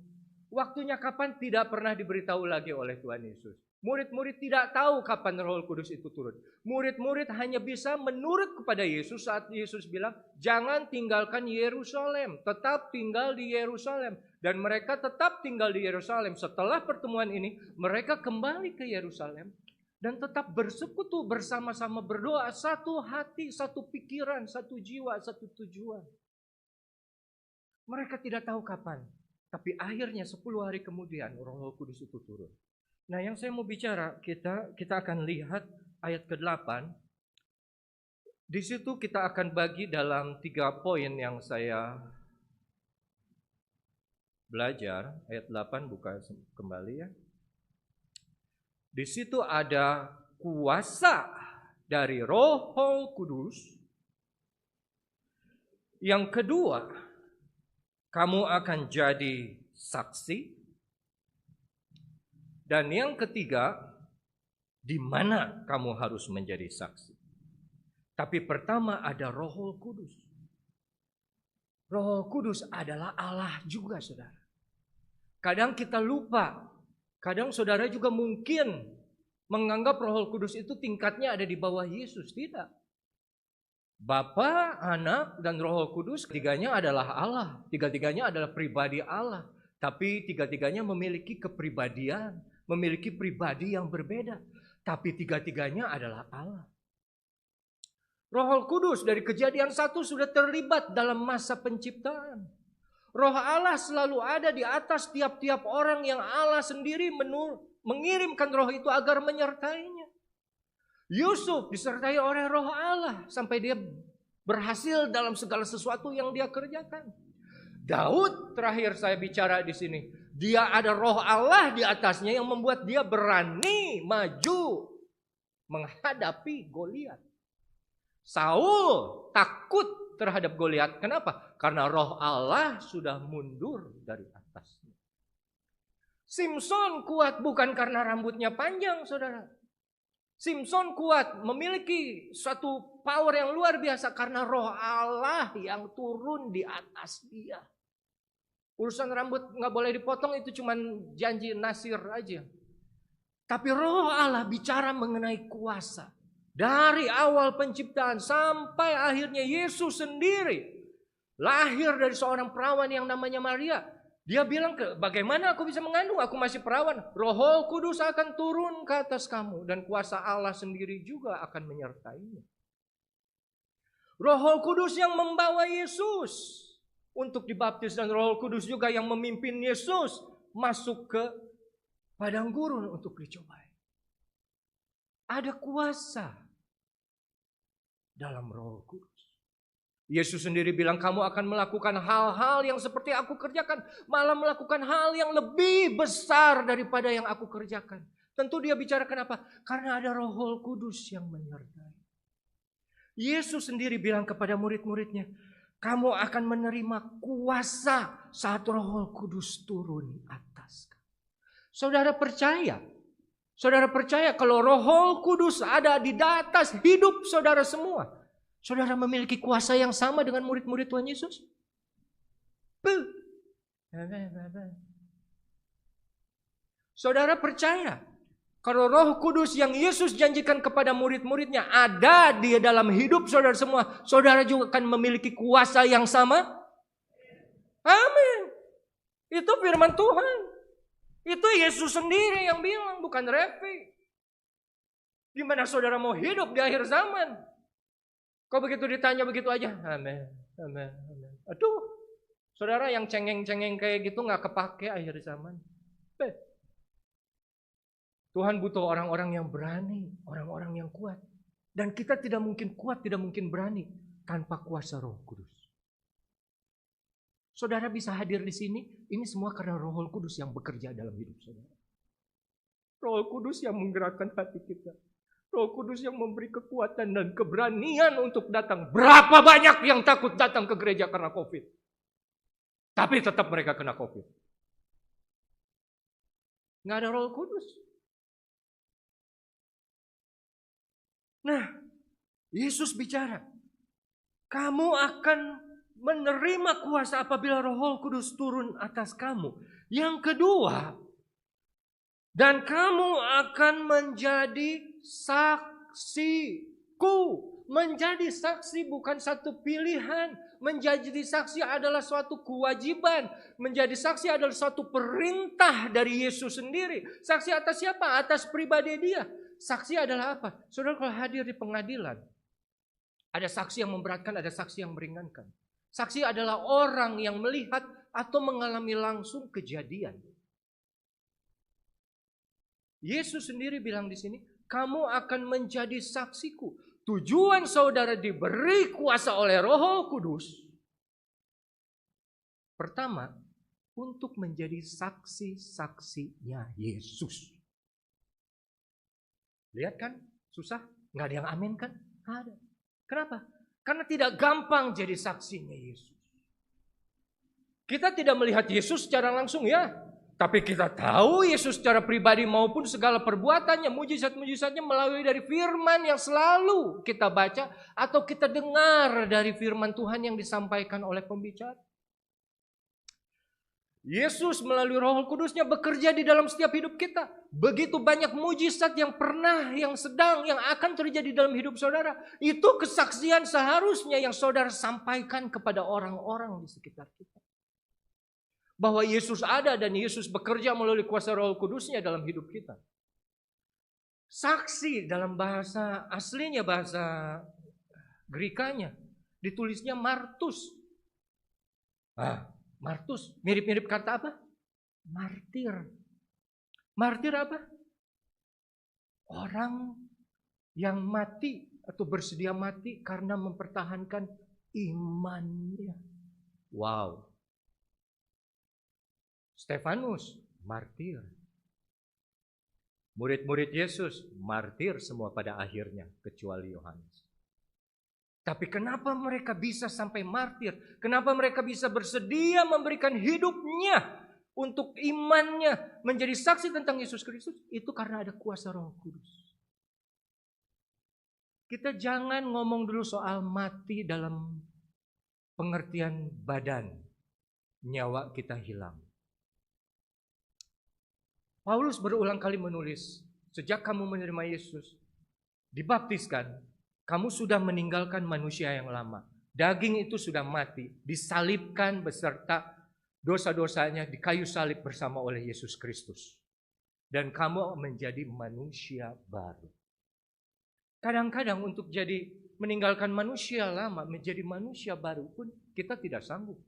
Waktunya kapan tidak pernah diberitahu lagi oleh Tuhan Yesus. Murid-murid tidak tahu kapan Roh Kudus itu turun. Murid-murid hanya bisa menurut kepada Yesus saat Yesus bilang, jangan tinggalkan Yerusalem, tetap tinggal di Yerusalem. Dan mereka tetap tinggal di Yerusalem. Setelah pertemuan ini, mereka kembali ke Yerusalem dan tetap bersekutu bersama-sama berdoa, satu hati, satu pikiran, satu jiwa, satu tujuan. Mereka tidak tahu kapan, tapi akhirnya 10 hari kemudian Roh Kudus itu turun. Nah, yang saya mau bicara, kita akan lihat ayat ke-8. Di situ kita akan bagi dalam 3 poin yang saya belajar. Ayat 8 buka kembali ya. Di situ ada kuasa dari Roh Kudus. Yang kedua, kamu akan jadi saksi. Dan yang ketiga, di mana kamu harus menjadi saksi. Tapi pertama ada Roh Kudus. Roh Kudus adalah Allah juga, saudara. Kadang kita lupa. Kadang saudara juga mungkin menganggap Roh Kudus itu tingkatnya ada di bawah Yesus. Tidak. Bapa, Anak, dan Roh Kudus, ketiganya adalah Allah. Tiga-tiganya adalah pribadi Allah. Tapi tiga-tiganya memiliki kepribadian, memiliki pribadi yang berbeda. Tapi tiga-tiganya adalah Allah. Roh Kudus dari Kejadian 1 sudah terlibat dalam masa penciptaan. Roh Allah selalu ada di atas tiap-tiap orang yang Allah sendiri mengirimkan roh itu agar menyertainya. Yusuf disertai oleh Roh Allah sampai dia berhasil dalam segala sesuatu yang dia kerjakan. Daud terakhir saya bicara di sini, dia ada Roh Allah di atasnya yang membuat dia berani maju menghadapi Goliat. Saul takut terhadap Goliat. Kenapa? Karena Roh Allah sudah mundur dari atasnya. Simson kuat bukan karena rambutnya panjang, saudara. Simson kuat, memiliki suatu power yang luar biasa karena Roh Allah yang turun di atas dia. Urusan rambut nggak boleh dipotong itu cuma janji Nasir aja. Tapi Roh Allah bicara mengenai kuasa. Dari awal penciptaan sampai akhirnya Yesus sendiri lahir dari seorang perawan yang namanya Maria. Dia bilang, bagaimana aku bisa mengandung? Aku masih perawan. Roh Kudus akan turun ke atas kamu. Dan kuasa Allah sendiri juga akan menyertainya. Roh Kudus yang membawa Yesus untuk dibaptis. Dan Roh Kudus juga yang memimpin Yesus masuk ke padang gurun untuk dicobai. Ada kuasa. dalam Roh Kudus. Yesus sendiri bilang, kamu akan melakukan hal-hal yang seperti aku kerjakan, malah melakukan hal yang lebih besar daripada yang aku kerjakan. Tentu dia bicara kenapa? Karena ada Roh Kudus yang menyertai. Yesus sendiri bilang kepada murid-muridnya, kamu akan menerima kuasa saat Roh Kudus turun atas kamu. Saudara percaya? Saudara percaya kalau Roh Kudus ada di atas hidup saudara semua? Saudara memiliki kuasa yang sama dengan murid-murid Tuhan Yesus? Saudara percaya kalau Roh Kudus yang Yesus janjikan kepada murid-muridnya ada di dalam hidup saudara semua, saudara juga akan memiliki kuasa yang sama? Amin. Itu firman Tuhan. Itu Yesus sendiri yang bilang, bukan Revi. Gimana saudara mau hidup di akhir zaman? Kok begitu ditanya begitu aja? Amin, amin, amin. Aduh, saudara yang cengeng-cengeng kayak gitu gak kepake akhir zaman. Tuhan butuh orang-orang yang berani, orang-orang yang kuat. Dan kita tidak mungkin kuat, tidak mungkin berani tanpa kuasa Roh Kudus. Saudara bisa hadir di sini, ini semua karena Roh Kudus yang bekerja dalam hidup saudara. Roh Kudus yang menggerakkan hati kita. Roh Kudus yang memberi kekuatan dan keberanian untuk datang. Berapa banyak yang takut datang ke gereja karena COVID. Tapi tetap mereka kena COVID. Nggak ada Roh Kudus. Nah, Yesus bicara, kamu akan menerima kuasa apabila Roh Kudus turun atas kamu. Yang kedua, dan kamu akan menjadi saksiku. Menjadi saksi bukan satu pilihan. Menjadi saksi adalah suatu kewajiban. Menjadi saksi adalah suatu perintah dari Yesus sendiri. Saksi atas siapa? Atas pribadi dia. Saksi adalah apa? Saudara kalau hadir di pengadilan, ada saksi yang memberatkan, ada saksi yang meringankan. Saksi adalah orang yang melihat atau mengalami langsung kejadian. Yesus sendiri bilang di sini, kamu akan menjadi saksiku. Tujuan saudara diberi kuasa oleh Roh Kudus. Pertama, untuk menjadi saksi-saksinya Yesus. Lihat kan, susah? Nggak ada yang amin kan? Nggak ada. Kenapa? Karena tidak gampang jadi saksinya Yesus. Kita tidak melihat Yesus secara langsung ya. Tapi kita tahu Yesus secara pribadi maupun segala perbuatannya, mujizat-mujizatnya melalui dari firman yang selalu kita baca atau kita dengar dari firman Tuhan yang disampaikan oleh pembicara. Yesus melalui Roh Kudusnya bekerja di dalam setiap hidup kita. Begitu banyak mujizat yang pernah, yang sedang, yang akan terjadi dalam hidup saudara. Itu kesaksian seharusnya yang saudara sampaikan kepada orang-orang di sekitar kita. Bahwa Yesus ada dan Yesus bekerja melalui kuasa Roh Kudusnya dalam hidup kita. Saksi dalam bahasa aslinya, bahasa Grekanya, ditulisnya martus. Martus, mirip-mirip kata apa? Martir. Martir apa? Orang yang mati atau bersedia mati karena mempertahankan imannya. Wow. Stefanus, martir. Murid-murid Yesus, martir semua pada akhirnya, kecuali Yohanes. Tapi kenapa mereka bisa sampai martir? Kenapa mereka bisa bersedia memberikan hidupnya untuk imannya, menjadi saksi tentang Yesus Kristus? Itu karena ada kuasa Roh Kudus. Kita jangan ngomong dulu soal mati dalam pengertian badan. Nyawa kita hilang. Paulus berulang kali menulis, sejak kamu menerima Yesus, dibaptiskan, kamu sudah meninggalkan manusia yang lama. Daging itu sudah mati, disalibkan beserta dosa-dosanya di kayu salib bersama oleh Yesus Kristus. Dan kamu menjadi manusia baru. Kadang-kadang untuk jadi meninggalkan manusia lama, menjadi manusia baru pun kita tidak sanggup.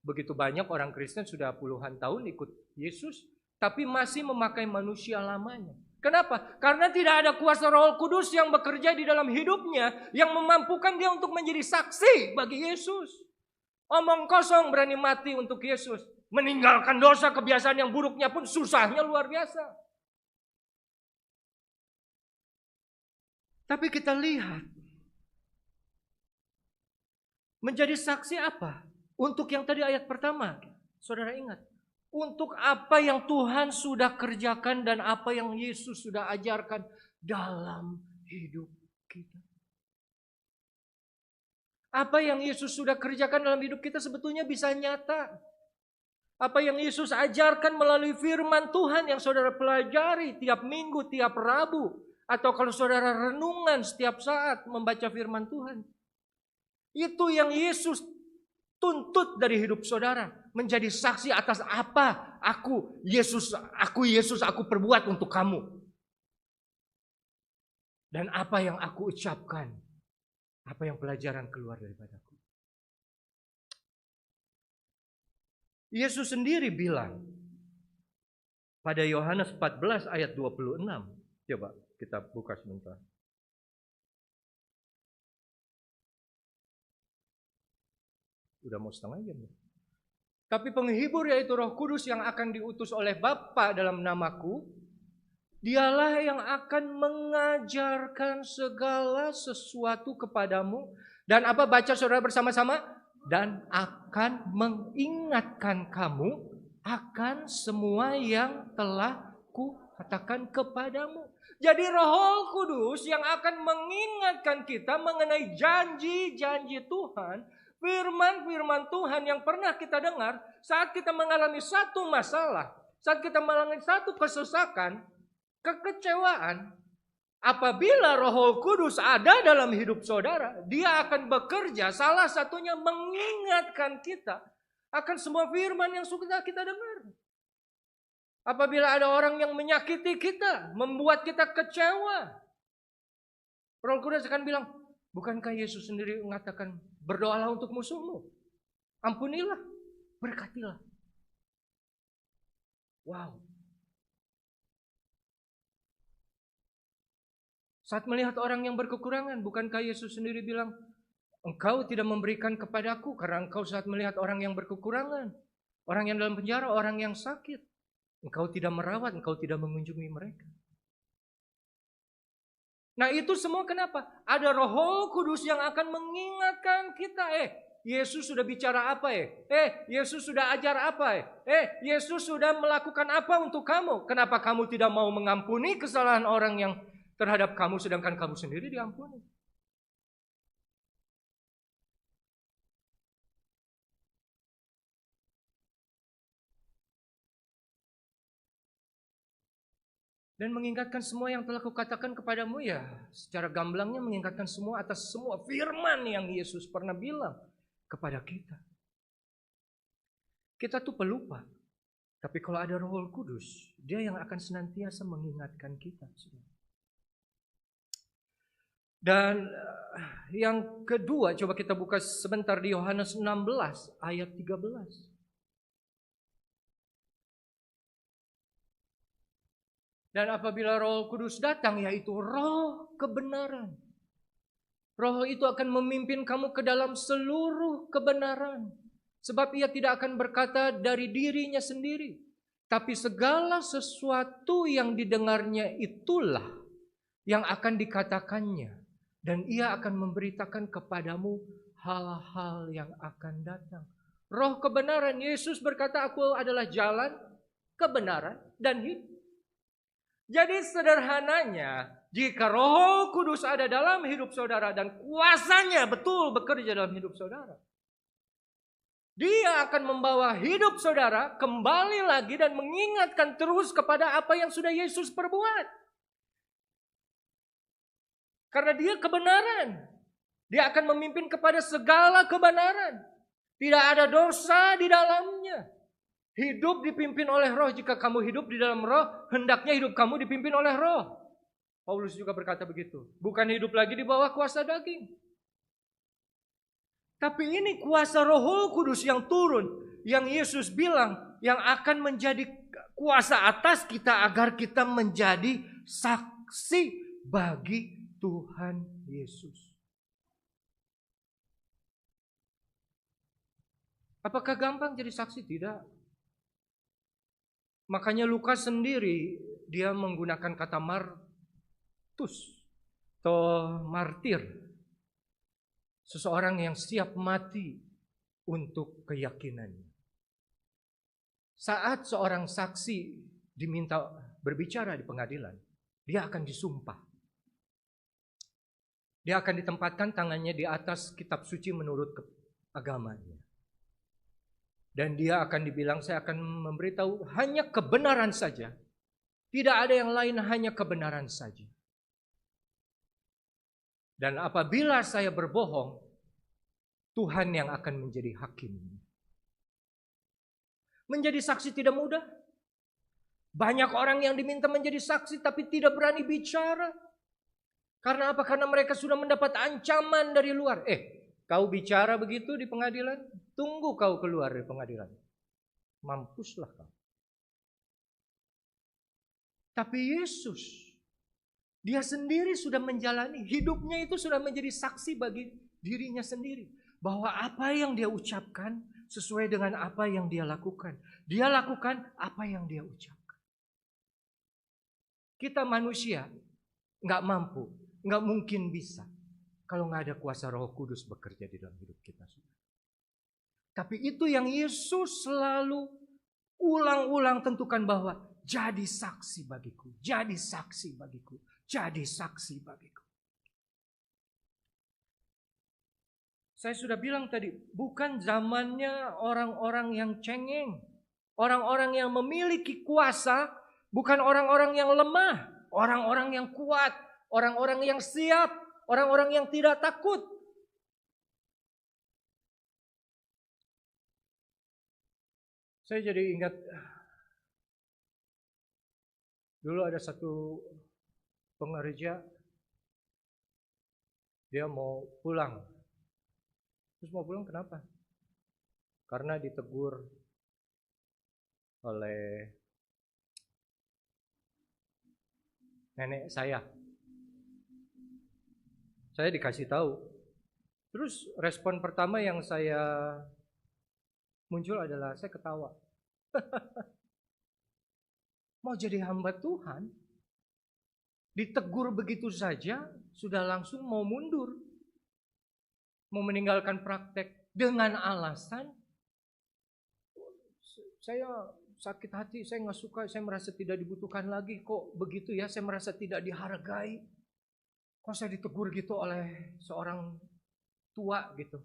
Begitu banyak orang Kristen sudah puluhan tahun ikut Yesus, tapi masih memakai manusia lamanya. Kenapa? Karena tidak ada kuasa Roh Kudus yang bekerja di dalam hidupnya yang memampukan dia untuk menjadi saksi bagi Yesus. Omong kosong berani mati untuk Yesus. Meninggalkan dosa, kebiasaan yang buruknya pun susahnya luar biasa. Tapi kita lihat, menjadi saksi apa? Untuk yang tadi ayat pertama, saudara ingat. Untuk apa yang Tuhan sudah kerjakan dan apa yang Yesus sudah ajarkan dalam hidup kita. Apa yang Yesus sudah kerjakan dalam hidup kita sebetulnya bisa nyata. Apa yang Yesus ajarkan melalui firman Tuhan yang saudara pelajari tiap minggu, tiap Rabu. Atau kalau saudara renungan setiap saat membaca firman Tuhan. Itu yang Yesus tuntut dari hidup saudara. Menjadi saksi atas apa aku Yesus aku perbuat untuk kamu. Dan apa yang aku ucapkan. Apa yang pelajaran keluar daripadaku. Yesus sendiri bilang. Pada Yohanes 14 ayat 26. Coba kita buka sebentar. Udah mau setengah jam. Tapi penghibur yaitu Roh Kudus yang akan diutus oleh Bapa dalam namaku, dialah yang akan mengajarkan segala sesuatu kepadamu. Dan apa baca saudara bersama-sama? Dan akan mengingatkan kamu akan semua yang telah kukatakan kepadamu. Jadi Roh Kudus yang akan mengingatkan kita mengenai janji-janji Tuhan, firman-firman Tuhan yang pernah kita dengar saat kita mengalami satu masalah, saat kita mengalami satu kesesakan, kekecewaan. Apabila Roh Kudus ada dalam hidup saudara, dia akan bekerja salah satunya mengingatkan kita akan semua firman yang sudah kita dengar. Apabila ada orang yang menyakiti kita, membuat kita kecewa, Roh Kudus akan bilang, bukankah Yesus sendiri mengatakan, berdoalah untuk musuhmu, ampunilah, berkatilah. Wow. Saat melihat orang yang berkekurangan, bukankah Yesus sendiri bilang, engkau tidak memberikan kepadaku karena engkau saat melihat orang yang berkekurangan, orang yang dalam penjara, orang yang sakit, engkau tidak merawat, engkau tidak mengunjungi mereka. Nah itu semua kenapa? Ada Roh Kudus yang akan mengingatkan kita. Yesus sudah bicara apa Yesus sudah ajar apa Yesus sudah melakukan apa untuk kamu? Kenapa kamu tidak mau mengampuni kesalahan orang yang terhadap kamu sedangkan kamu sendiri diampuni? Dan mengingatkan semua yang telah kukatakan kepadamu ya. Secara gamblangnya mengingatkan semua atas semua firman yang Yesus pernah bilang kepada kita. Kita tuh pelupa. Tapi kalau ada Roh Kudus, dia yang akan senantiasa mengingatkan kita. Dan yang kedua, coba kita buka sebentar di Yohanes 16 ayat 13. Dan apabila Roh Kudus datang, yaitu Roh kebenaran. Roh itu akan memimpin kamu ke dalam seluruh kebenaran. Sebab ia tidak akan berkata dari dirinya sendiri. Tapi segala sesuatu yang didengarnya itulah yang akan dikatakannya. Dan ia akan memberitakan kepadamu hal-hal yang akan datang. Roh kebenaran, Yesus berkata, aku adalah jalan, kebenaran, dan hidup. Jadi sederhananya, jika Roh Kudus ada dalam hidup saudara dan kuasanya betul bekerja dalam hidup saudara, dia akan membawa hidup saudara kembali lagi dan mengingatkan terus kepada apa yang sudah Yesus perbuat. Karena dia kebenaran. Dia akan memimpin kepada segala kebenaran. Tidak ada dosa di dalamnya. Hidup dipimpin oleh Roh. Jika kamu hidup di dalam Roh, hendaknya hidup kamu dipimpin oleh Roh. Paulus juga berkata begitu. Bukan hidup lagi di bawah kuasa daging. Tapi ini kuasa Roh Kudus yang turun. Yang Yesus bilang yang akan menjadi kuasa atas kita agar kita menjadi saksi bagi Tuhan Yesus. Apakah gampang jadi saksi? Tidak. Makanya Lukas sendiri dia menggunakan kata martus atau martir. Seseorang yang siap mati untuk keyakinannya. Saat seorang saksi diminta berbicara di pengadilan, dia akan disumpah. Dia akan ditempatkan tangannya di atas kitab suci menurut agamanya. Dan dia akan dibilang, saya akan memberitahu hanya kebenaran saja. Tidak ada yang lain, hanya kebenaran saja. Dan apabila saya berbohong, Tuhan yang akan menjadi hakim. Menjadi saksi tidak mudah. Banyak orang yang diminta menjadi saksi tapi tidak berani bicara. Karena apa? Karena mereka sudah mendapat ancaman dari luar. Kau bicara begitu di pengadilan, tunggu kau keluar dari pengadilan. Mampuslah kau. Tapi Yesus, dia sendiri sudah menjalani, hidupnya itu sudah menjadi saksi bagi dirinya sendiri. Bahwa apa yang dia ucapkan sesuai dengan apa yang dia lakukan. Dia lakukan apa yang dia ucapkan. Kita manusia nggak mampu, nggak mungkin bisa kalau nggak ada kuasa Roh Kudus bekerja di dalam hidup kita. Tapi itu yang Yesus selalu ulang-ulang tentukan bahwa jadi saksi bagiku, jadi saksi bagiku, jadi saksi bagiku. Saya sudah bilang tadi, bukan zamannya orang-orang yang cengeng. Orang-orang yang memiliki kuasa, bukan orang-orang yang lemah. Orang-orang yang kuat, orang-orang yang siap, orang-orang yang tidak takut. Saya jadi ingat, dulu ada satu pengerja, dia mau pulang. Terus mau pulang kenapa? Karena ditegur oleh nenek saya. Saya dikasih tahu. Terus respon pertama yang saya muncul adalah saya ketawa. Mau jadi hamba Tuhan, ditegur begitu saja, sudah langsung mau mundur. Mau meninggalkan praktek dengan alasan saya sakit hati, saya nggak suka, saya merasa tidak dibutuhkan lagi. Kok begitu ya, saya merasa tidak dihargai. Kok saya ditegur gitu oleh seorang tua gitu.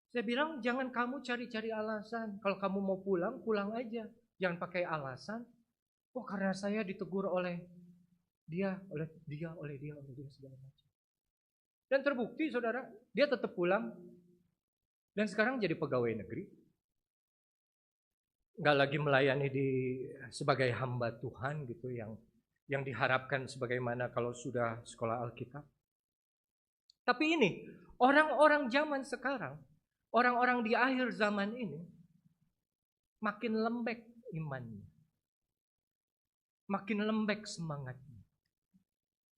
Saya bilang jangan kamu cari-cari alasan. Kalau kamu mau pulang, pulang aja. Jangan pakai alasan. Oh karena saya ditegur oleh dia segala macam. Dan terbukti saudara, dia tetap pulang dan sekarang jadi pegawai negeri. Gak lagi melayani sebagai hamba Tuhan gitu yang diharapkan sebagaimana kalau sudah sekolah Alkitab. Tapi ini orang-orang zaman sekarang, orang-orang di akhir zaman ini makin lembek imannya. Makin lembek semangatnya.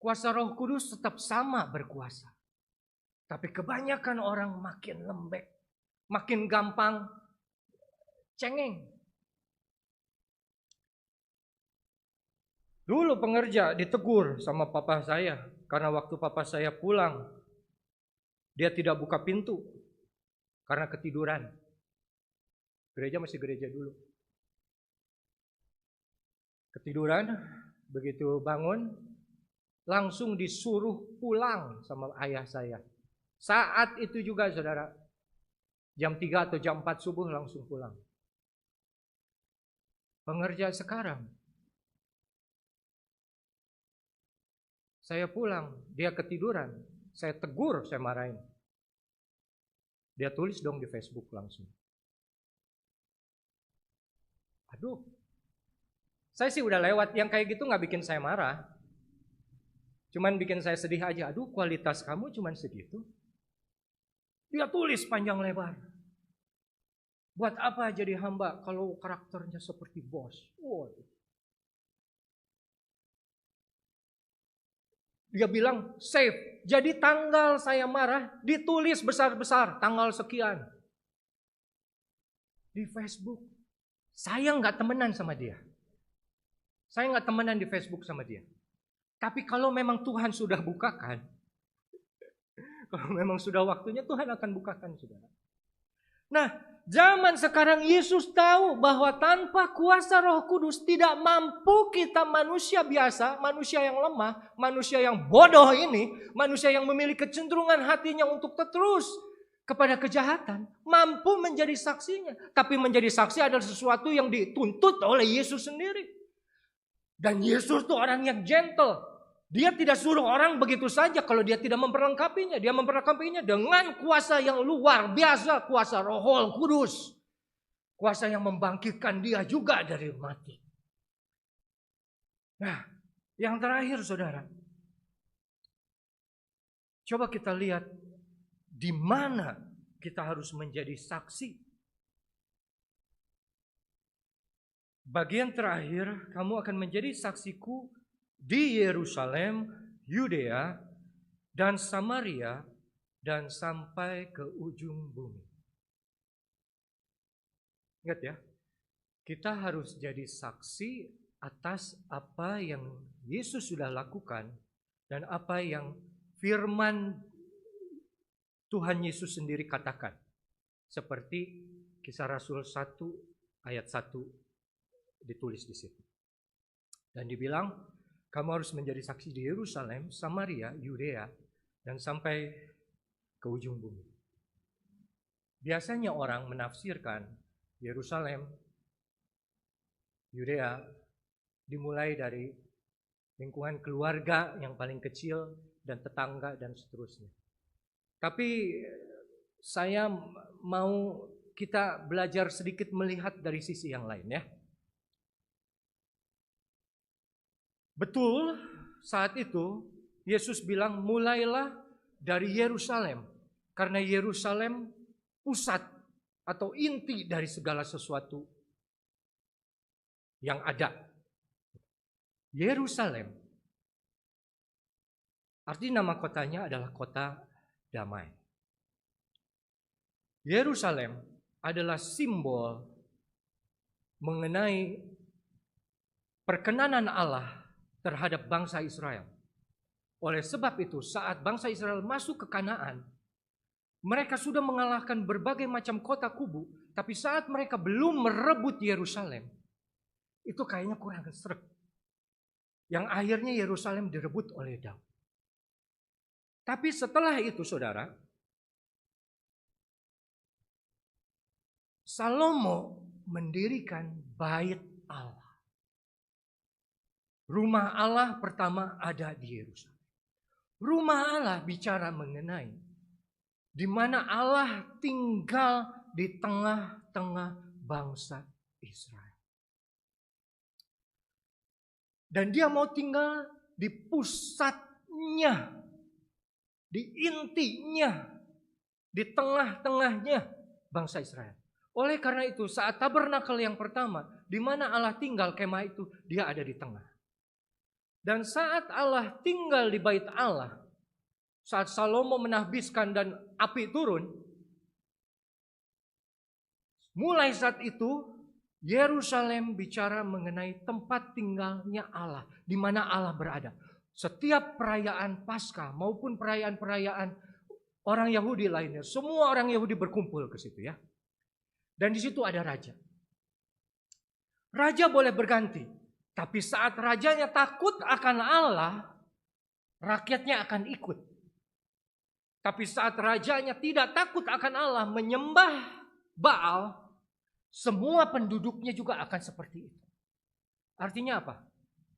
Kuasa Roh Kudus tetap sama berkuasa. Tapi kebanyakan orang makin lembek, makin gampang cengeng. Dulu pengerja ditegur sama papa saya karena waktu papa saya pulang, dia tidak buka pintu karena ketiduran. Gereja masih gereja dulu. Ketiduran, begitu bangun, langsung disuruh pulang sama ayah saya. Saat itu juga saudara, jam 3 atau jam 4 subuh langsung pulang. Pengerja sekarang, saya pulang, dia ketiduran, saya tegur, saya marahin. Dia tulis dong di Facebook langsung. Aduh, saya sih udah lewat, yang kayak gitu gak bikin saya marah. Cuman bikin saya sedih aja, aduh kualitas kamu cuman segitu. Dia tulis panjang lebar. Buat apa jadi hamba kalau karakternya seperti bos? Waduh. Dia bilang save. Jadi tanggal saya marah ditulis besar-besar, tanggal sekian. Di Facebook. Saya nggak temenan sama dia. Saya nggak temenan di Facebook sama dia. Tapi kalau memang Tuhan sudah bukakan, kalau memang sudah waktunya, Tuhan akan bukakan, saudara. Nah, zaman sekarang Yesus tahu bahwa tanpa kuasa Roh Kudus tidak mampu kita manusia biasa, manusia yang lemah, manusia yang bodoh ini, manusia yang memiliki kecenderungan hatinya untuk terus kepada kejahatan, mampu menjadi saksinya. Tapi menjadi saksi adalah sesuatu yang dituntut oleh Yesus sendiri. Dan Yesus itu orang yang gentle. Dia tidak suruh orang begitu saja kalau dia tidak memperlengkapinya. Dia memperlengkapinya dengan kuasa yang luar biasa. Kuasa Roh Kudus. Kuasa yang membangkitkan dia juga dari mati. Nah, yang terakhir saudara. Coba kita lihat di mana kita harus menjadi saksi. Bagian terakhir, kamu akan menjadi saksiku di Yerusalem, Yudea, dan Samaria, dan sampai ke ujung bumi. Ingat ya, kita harus jadi saksi atas apa yang Yesus sudah lakukan dan apa yang firman Tuhan Yesus sendiri katakan. Seperti Kisah Rasul 1 ayat 1 ditulis di situ. Dan dibilang, kamu harus menjadi saksi di Yerusalem, Samaria, Yudea, dan sampai ke ujung bumi. Biasanya orang menafsirkan Yerusalem, Yudea, dimulai dari lingkungan keluarga yang paling kecil, dan tetangga, dan seterusnya. Tapi saya mau kita belajar sedikit melihat dari sisi yang lain ya. Betul, saat itu Yesus bilang mulailah dari Yerusalem. Karena Yerusalem pusat atau inti dari segala sesuatu yang ada. Yerusalem, arti nama kotanya adalah kota damai. Yerusalem adalah simbol mengenai perkenanan Allah terhadap bangsa Israel. Oleh sebab itu, saat bangsa Israel masuk ke Kanaan, mereka sudah mengalahkan berbagai macam kota kubu, tapi saat mereka belum merebut Yerusalem, itu kayaknya kurang sreg. Yang akhirnya Yerusalem direbut oleh Daud. Tapi setelah itu, saudara, Salomo mendirikan bait Allah. Rumah Allah pertama ada di Yerusalem. Rumah Allah bicara mengenai di mana Allah tinggal di tengah-tengah bangsa Israel. Dan dia mau tinggal di pusatnya, di intinya, di tengah-tengahnya bangsa Israel. Oleh karena itu saat tabernakel yang pertama, di mana Allah tinggal kemah itu, dia ada di tengah. Dan saat Allah tinggal di bait Allah, saat Salomo menahbiskan dan api turun, mulai saat itu Yerusalem bicara mengenai tempat tinggalnya Allah, di mana Allah berada. Setiap perayaan Paskah maupun perayaan-perayaan orang Yahudi lainnya, semua orang Yahudi berkumpul ke situ ya. Dan di situ ada raja. Raja boleh berganti. Tapi saat rajanya takut akan Allah, rakyatnya akan ikut. Tapi saat rajanya tidak takut akan Allah, menyembah Baal, semua penduduknya juga akan seperti itu. Artinya apa?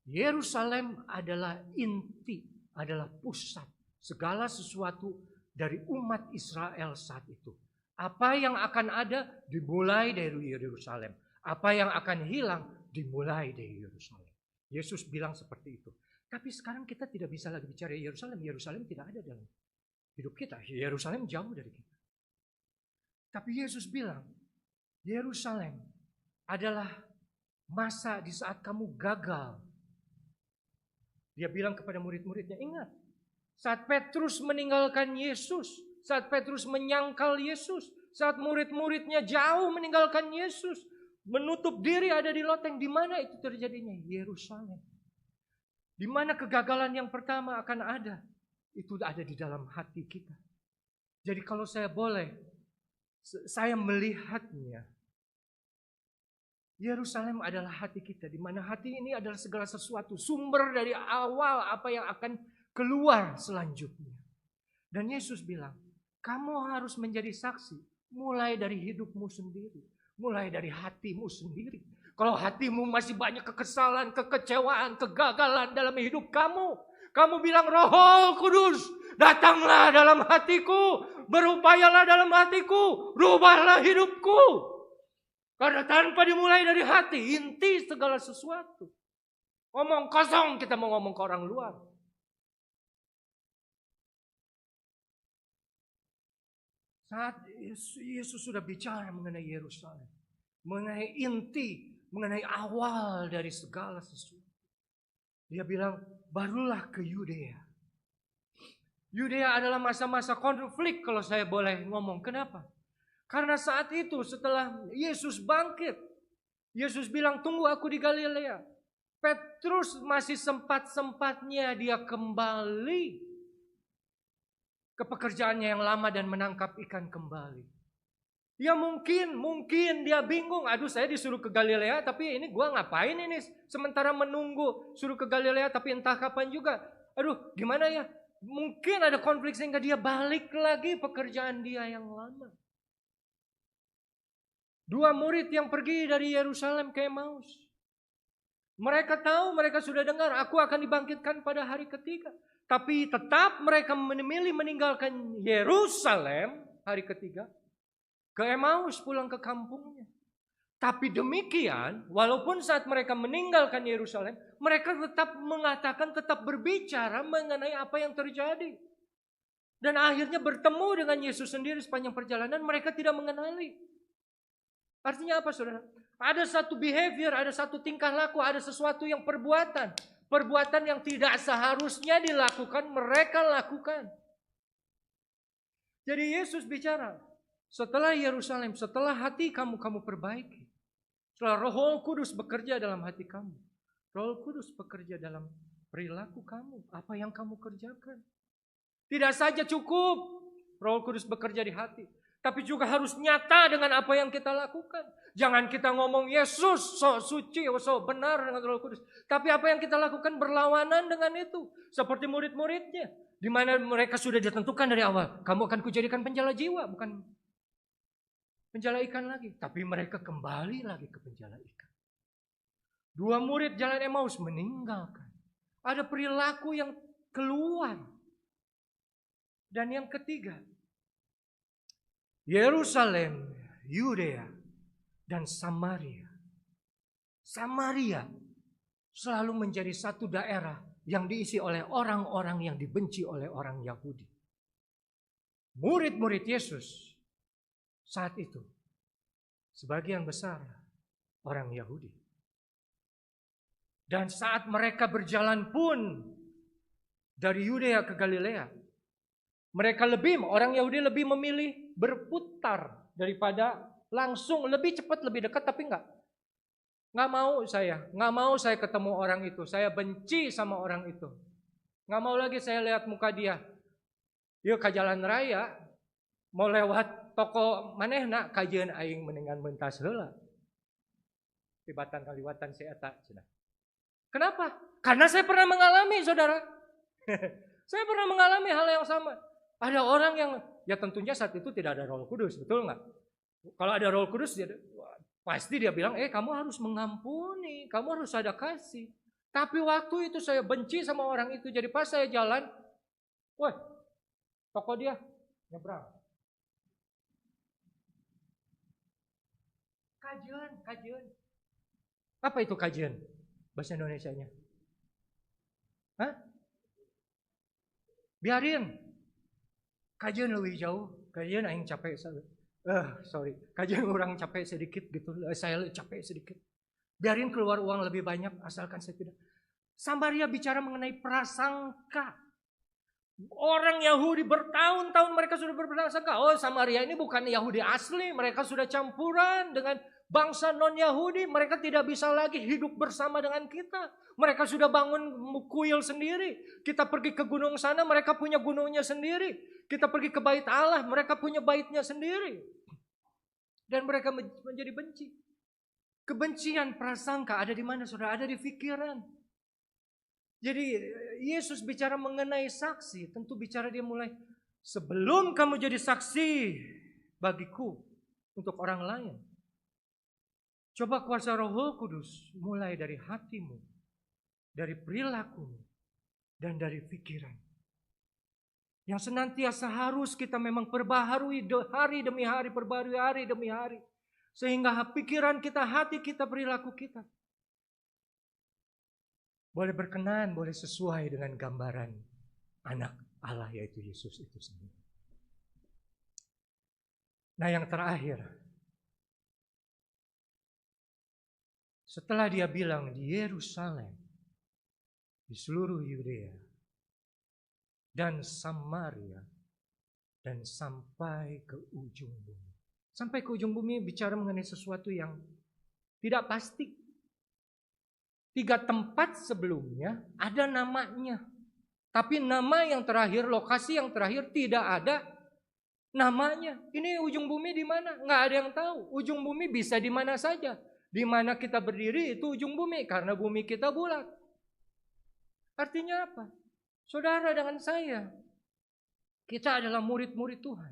Yerusalem adalah inti, adalah pusat segala sesuatu dari umat Israel saat itu. Apa yang akan ada dimulai dari Yerusalem. Apa yang akan hilang dimulai dari Yerusalem. Yesus bilang seperti itu. Tapi sekarang kita tidak bisa lagi bicara Yerusalem. Yerusalem tidak ada dalam hidup kita. Yerusalem jauh dari kita. Tapi Yesus bilang, Yerusalem adalah masa di saat kamu gagal. Dia bilang kepada murid-muridnya, ingat, Saat Petrus meninggalkan Yesus, saat Petrus menyangkal Yesus, saat murid-muridnya jauh meninggalkan Yesus, menutup diri ada di loteng. Di mana itu terjadinya? Yerusalem. Di mana kegagalan yang pertama akan ada? Itu ada di dalam hati kita. Jadi kalau saya boleh, saya melihatnya. Yerusalem adalah hati kita, di mana hati ini adalah segala sesuatu, sumber dari awal apa yang akan keluar selanjutnya. Dan Yesus bilang, kamu harus menjadi saksi mulai dari hidupmu sendiri, mulai dari hatimu sendiri. Kalau hatimu masih banyak kekesalan, kekecewaan, kegagalan dalam hidup kamu, kamu bilang, Roh Kudus, datanglah dalam hatiku, berupayalah dalam hatiku, rubahlah hidupku. Karena tanpa dimulai dari hati, inti segala sesuatu. Ngomong kosong kita mau ngomong ke orang luar. Saat Yesus sudah bicara mengenai Yerusalem, mengenai inti, mengenai awal dari segala sesuatu. Dia bilang, barulah ke Yudea. Yudea adalah masa-masa konflik kalau saya boleh ngomong. Kenapa? Karena saat itu setelah Yesus bangkit, Yesus bilang, tunggu aku di Galilea. Petrus masih sempat-sempatnya dia kembali ke pekerjaannya yang lama dan menangkap ikan kembali. Ya mungkin dia bingung. Aduh, saya disuruh ke Galilea, tapi ini gua ngapain ini? Sementara menunggu suruh ke Galilea, tapi entah kapan juga. Aduh, gimana ya? Mungkin ada konflik sehingga dia balik lagi pekerjaan dia yang lama. Dua murid yang pergi dari Yerusalem ke Emmaus. Mereka tahu, mereka sudah dengar, aku akan dibangkitkan pada hari ketiga. Tapi tetap mereka memilih meninggalkan Yerusalem hari ketiga. Ke Emmaus, pulang ke kampungnya. Tapi demikian, walaupun saat mereka meninggalkan Yerusalem, mereka tetap mengatakan, tetap berbicara mengenai apa yang terjadi. Dan akhirnya bertemu dengan Yesus sendiri sepanjang perjalanan, mereka tidak mengenali. Artinya apa, saudara? Ada satu behavior, ada satu tingkah laku, ada sesuatu yang perbuatan. Perbuatan yang tidak seharusnya dilakukan, mereka lakukan. Jadi Yesus bicara, setelah Yerusalem, setelah hati kamu perbaiki. Setelah Roh Kudus bekerja dalam hati kamu. Roh Kudus bekerja dalam perilaku kamu. Apa yang kamu kerjakan. Tidak saja cukup Roh Kudus bekerja di hati. Tapi juga harus nyata dengan apa yang kita lakukan. Jangan kita ngomong Yesus so suci, so benar dengan Roh Kudus. Tapi apa yang kita lakukan berlawanan dengan itu. Seperti murid-muridnya. Di mana mereka sudah ditentukan dari awal. Kamu akan kujadikan penjala jiwa, bukan penjala ikan lagi. Tapi mereka kembali lagi ke penjala ikan. Dua murid jalan Emmaus meninggalkan. Ada perilaku yang keluar. Dan yang ketiga, Yerusalem, Yudea, dan Samaria. Samaria selalu menjadi satu daerah yang diisi oleh orang-orang yang dibenci oleh orang Yahudi. Murid-murid Yesus saat itu sebagian besar orang Yahudi. Dan saat mereka berjalan pun dari Yudea ke Galilea, orang Yahudi lebih memilih berputar daripada langsung, lebih cepat, lebih dekat, tapi nggak mau saya ketemu orang itu, saya benci sama orang itu, nggak mau lagi saya lihat muka dia. Yuk ke jalan raya, mau lewat toko manehna, kajian aing mendingan mentas heula. Tibatan kaliwatan saya tak cenah. Kenapa? Karena saya pernah mengalami, saudara. Saya pernah mengalami hal yang sama. Ada orang yang, ya tentunya saat itu tidak ada Roh Kudus, betul nggak? Kalau ada Roh Kudus, pasti dia bilang, kamu harus mengampuni, kamu harus ada kasih. Tapi waktu itu saya benci sama orang itu, jadi pas saya jalan, wah, toko dia nyebrang. Kajian. Apa itu kajian? Bahasa Indonesianya? Hah? Biarin. Kajian lebih jauh, kajian aing capek. Kajian orang capek sedikit gitu, saya capek sedikit. Biarin keluar uang lebih banyak, asalkan saya tidak. Samaria bicara mengenai prasangka. Orang Yahudi bertahun-tahun mereka sudah berprasangka, oh Samaria ini bukan Yahudi asli, mereka sudah campuran dengan bangsa non-Yahudi, mereka tidak bisa lagi hidup bersama dengan kita. Mereka sudah bangun kuil sendiri. Kita pergi ke gunung sana, mereka punya gunungnya sendiri. Kita pergi ke bait Allah, mereka punya baitnya sendiri. Dan mereka menjadi benci. Kebencian prasangka ada di mana saudara? Ada di pikiran. Jadi Yesus bicara mengenai saksi, tentu bicara dia mulai sebelum kamu jadi saksi bagiku untuk orang lain. Coba kuasa Roh Kudus mulai dari hatimu, dari perilakumu, dan dari pikiran. Yang senantiasa harus kita memang perbaharui hari demi hari, perbaharui hari demi hari. Sehingga pikiran kita, hati kita, perilaku kita boleh berkenan, boleh sesuai dengan gambaran anak Allah yaitu Yesus itu sendiri. Nah yang terakhir, setelah dia bilang di Yerusalem, di seluruh Yudea dan Samaria dan sampai ke ujung bumi. Sampai ke ujung bumi bicara mengenai sesuatu yang tidak pasti. 3 tempat sebelumnya ada namanya. Tapi nama yang terakhir, lokasi yang terakhir tidak ada namanya. Ini ujung bumi di mana? Nggak ada yang tahu. Ujung bumi bisa di mana saja. Di mana kita berdiri itu ujung bumi karena bumi kita bulat. Artinya apa? Saudara dengan saya, kita adalah murid-murid Tuhan.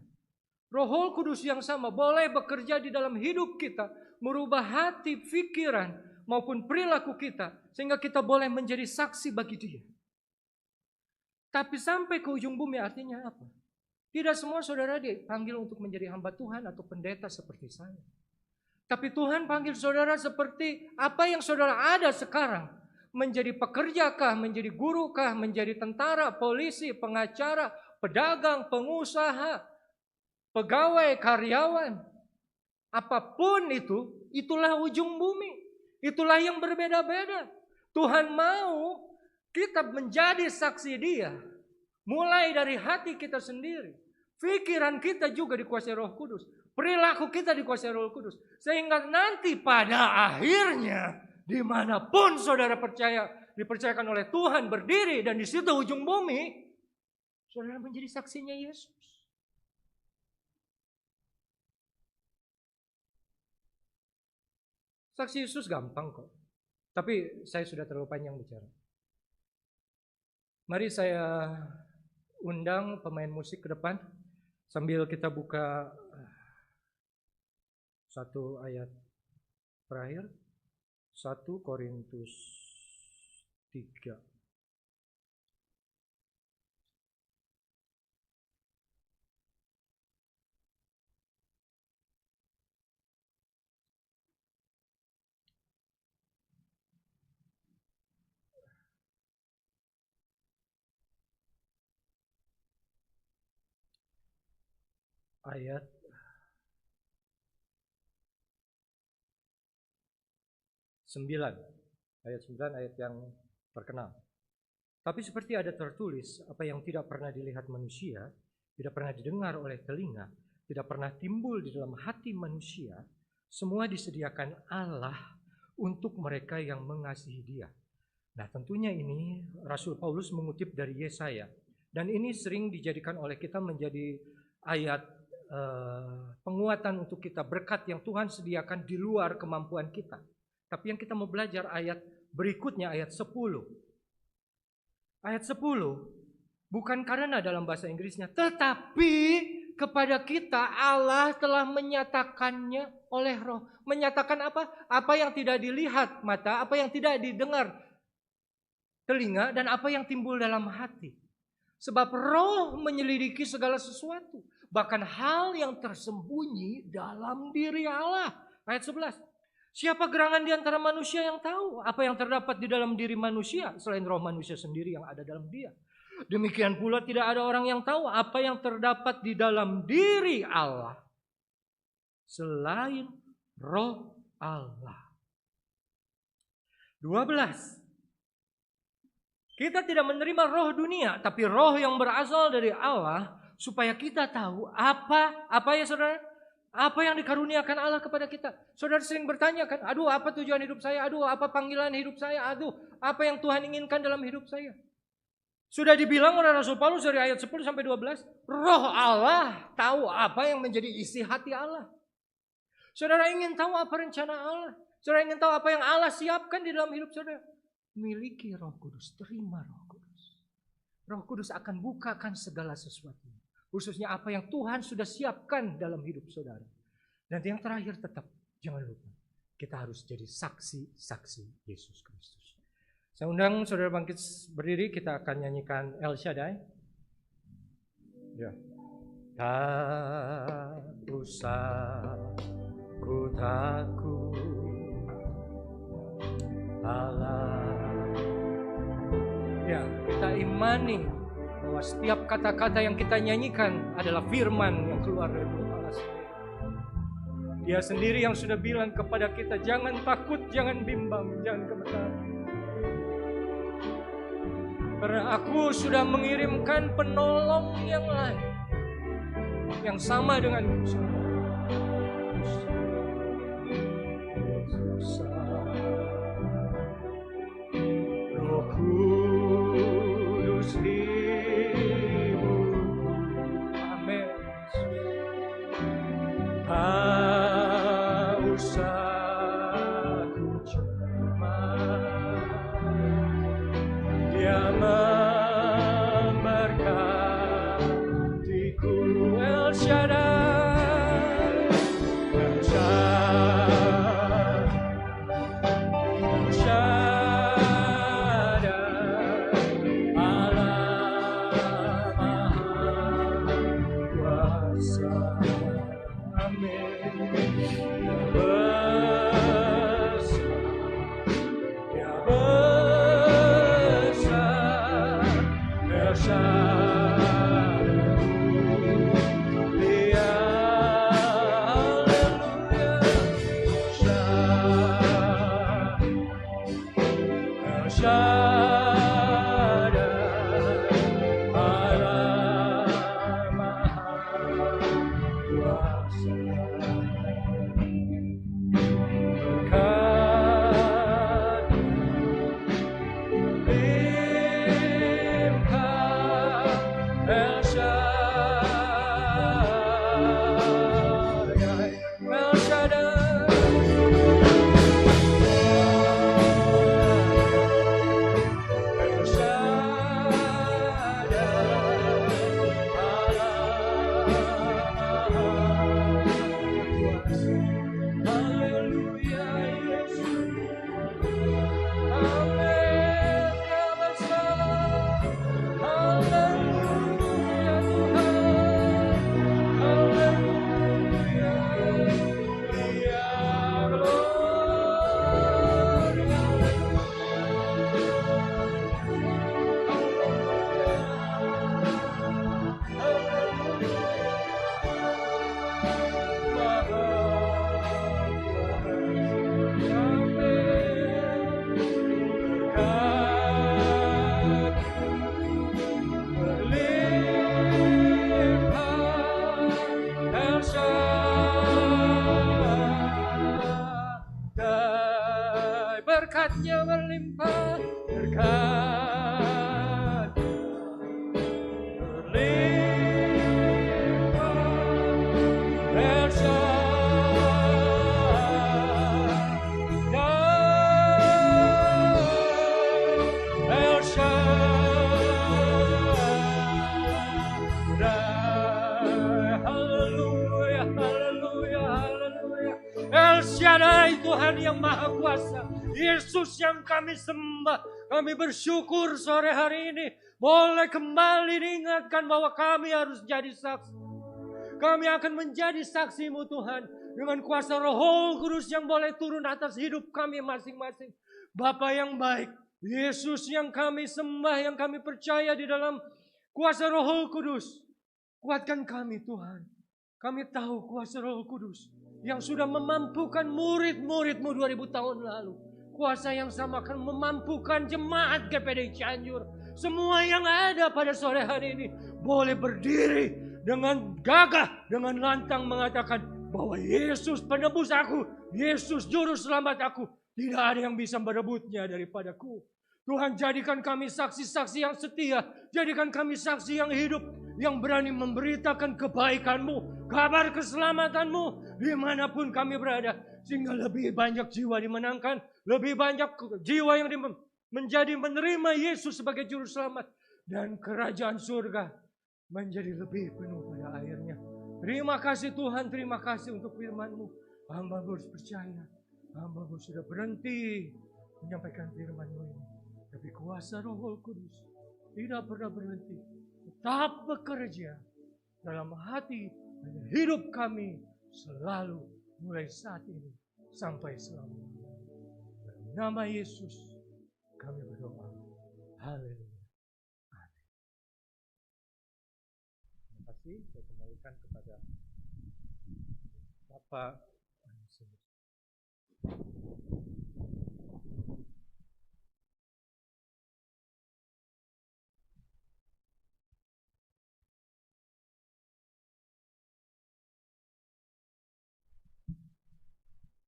Roh Kudus yang sama boleh bekerja di dalam hidup kita, merubah hati, pikiran, maupun perilaku kita, sehingga kita boleh menjadi saksi bagi Dia. Tapi sampai ke ujung bumi artinya apa? Tidak semua saudara dipanggil untuk menjadi hamba Tuhan atau pendeta seperti saya. Tapi Tuhan panggil saudara seperti apa yang saudara ada sekarang. Menjadi pekerjakah, menjadi gurukah, menjadi tentara, polisi, pengacara, pedagang, pengusaha, pegawai, karyawan. Apapun itu, itulah ujung bumi. Itulah yang berbeda-beda. Tuhan mau kita menjadi saksi Dia. Mulai dari hati kita sendiri. Pikiran kita juga dikuasai Roh Kudus. Perilaku kita dikuasai Roh Kudus. Sehingga nanti pada akhirnya, dimanapun saudara dipercayakan oleh Tuhan berdiri. Dan di situ ujung bumi, saudara menjadi saksinya Yesus. Saksi Yesus gampang kok. Tapi saya sudah terlalu panjang bicara. Mari saya undang pemain musik ke depan. Sambil kita buka satu ayat terakhir. 1 Korintus 3. Ayat 9. Ayat 9 ayat yang terkenal. Tapi seperti ada tertulis, apa yang tidak pernah dilihat manusia, tidak pernah didengar oleh telinga, tidak pernah timbul di dalam hati manusia, semua disediakan Allah untuk mereka yang mengasihi Dia. Nah, tentunya ini Rasul Paulus mengutip dari Yesaya. Dan ini sering dijadikan oleh kita menjadi ayat penguatan untuk kita, berkat yang Tuhan sediakan di luar kemampuan kita. Tapi yang kita mau belajar ayat berikutnya, ayat 10. Ayat 10, bukan karena dalam bahasa Inggrisnya, tetapi kepada kita Allah telah menyatakannya oleh Roh. Menyatakan apa? Apa yang tidak dilihat mata, apa yang tidak didengar telinga, dan apa yang timbul dalam hati. Sebab Roh menyelidiki segala sesuatu, bahkan hal yang tersembunyi dalam diri Allah. Ayat 11. Siapa gerangan di antara manusia yang tahu apa yang terdapat di dalam diri manusia selain roh manusia sendiri yang ada dalam dia? Demikian pula tidak ada orang yang tahu apa yang terdapat di dalam diri Allah selain roh Allah. 12. Kita tidak menerima roh dunia, tapi roh yang berasal dari Allah, supaya kita tahu apa ya saudara? Apa yang dikaruniakan Allah kepada kita. Saudara sering bertanya kan, aduh apa tujuan hidup saya, aduh apa panggilan hidup saya, aduh apa yang Tuhan inginkan dalam hidup saya. Sudah dibilang oleh Rasul Paulus dari ayat 10 sampai 12, roh Allah tahu apa yang menjadi isi hati Allah. Saudara ingin tahu apa rencana Allah? Saudara ingin tahu apa yang Allah siapkan di dalam hidup saudara? Miliki Roh Kudus, terima Roh Kudus. Roh Kudus akan bukakan segala sesuatu. Khususnya apa yang Tuhan sudah siapkan dalam hidup saudara. Dan yang terakhir tetap, jangan lupa, kita harus jadi saksi-saksi Yesus Kristus. Saya undang saudara bangkit berdiri, kita akan nyanyikan El Shaddai. Ya. Tak usah ku takut, Allah. Ya, kita imani bahwa setiap kata-kata yang kita nyanyikan adalah firman yang keluar dari mulut Allah sendiri. Dia sendiri yang sudah bilang kepada kita, jangan takut, jangan bimbang, jangan gemetar. Karena aku sudah mengirimkan penolong yang lain, yang sama dengan Roh Kudus hibur. Amin. Tak usah ku cemas, Dia memberkatiku. El Shaddai, El Shaddai, El Shaddai, Allah Maha Kuasa. Amin. Dia besar, El Shaddai, Dia, haleluya, El Shaddai, Allah Maha Kuasa. El Shaddai, El Shaddai, El Shaddai, haleluya Yesus, amin, Ya besar, haleluya Tuhan, haleluya, Dia gloria, El Shaddai, berkatnya berlimpah, berkat berlimpah, El Shaddai, El Shaddai, haleluya, haleluya, haleluya. El Shaddai, Tuhan yang Maha Kuasa, Yesus yang kami sembah. Kami bersyukur sore hari ini boleh kembali diingatkan bahwa kami harus jadi saksi. Kami akan menjadi saksi-Mu Tuhan, dengan kuasa Roh Kudus yang boleh turun atas hidup kami masing-masing. Bapa yang baik, Yesus yang kami sembah, yang kami percaya di dalam kuasa Roh Kudus. Kuatkan kami Tuhan. Kami tahu kuasa Roh Kudus yang sudah memampukan murid-murid-Mu 2000 tahun lalu. kuasa yang sama akan memampukan jemaat GPD Cianjur. Semua yang ada pada sore hari ini boleh berdiri dengan gagah, dengan lantang mengatakan bahwa Yesus penebus aku, Yesus juru selamat aku. Tidak ada yang bisa merebutnya daripadaku. Tuhan, jadikan kami saksi-saksi yang setia. Jadikan kami saksi yang hidup, yang berani memberitakan kebaikan-Mu, kabar keselamatan-Mu dimanapun kami berada. Sehingga lebih banyak jiwa dimenangkan, lebih banyak jiwa yang menjadi menerima Yesus sebagai juru selamat. Dan kerajaan surga menjadi lebih penuh pada akhirnya. Terima kasih Tuhan, terima kasih untuk firman-Mu. Hamba harus percaya, hamba sudah berhenti menyampaikan firman-Mu ini. Tapi kuasa Roh Kudus tidak pernah berhenti. Tetap bekerja dalam hati dan hidup kami selalu mulai saat ini sampai selamanya. Dalam nama Yesus kami berdoa. Haleluya. Amin. Terima kasih. Saya kembalikan kepada Bapak.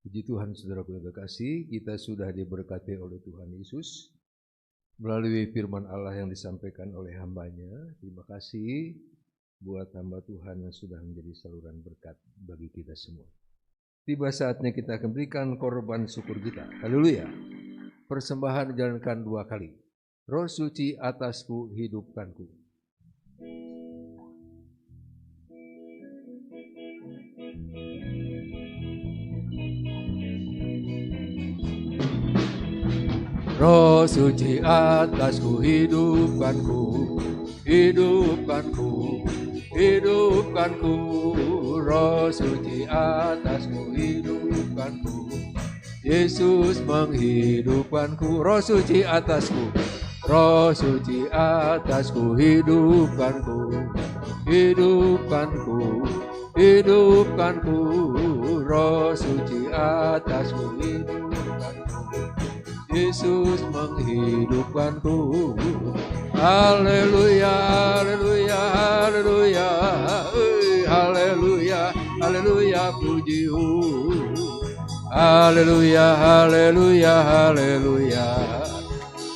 Puji Tuhan, saudaraku yang terkasih, kita sudah diberkati oleh Tuhan Yesus melalui firman Allah yang disampaikan oleh hambanya. Terima kasih buat hamba Tuhan yang sudah menjadi saluran berkat bagi kita semua. Tiba saatnya kita akan berikan korban syukur kita. Haleluya. Persembahan dijalankan 2 kali. Roh suci atasku, hidupkanku. Roh suci atasku, hidupkanku, hidupkanku, hidupkanku. Roh suci atasku, hidupkanku. Yesus menghidupkanku. Roh suci atasku, roh suci atasku, hidupkanku, hidupkanku, hidupkanku. Roh suci atasku, hidupkanku. Yesus menghidupkanku. Haleluya, haleluya, haleluya, haleluya, haleluya, pujiu. Haleluya, haleluya, haleluya,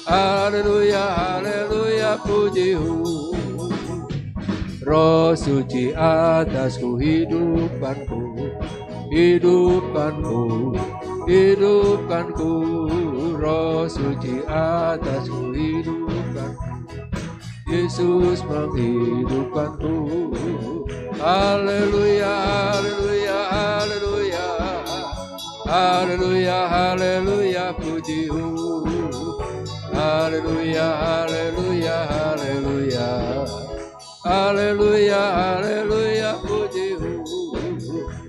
haleluya, haleluya, pujiu. Roh suci atasku, hidupkanku, hidupkanku, hidupkanku. Roh suci atasku, hidupkanku. Yesus menghidupkanku. Haleluya, haleluya, haleluya, haleluya, haleluya, pujiu. Haleluya, haleluya, haleluya, haleluya, haleluya, pujiu.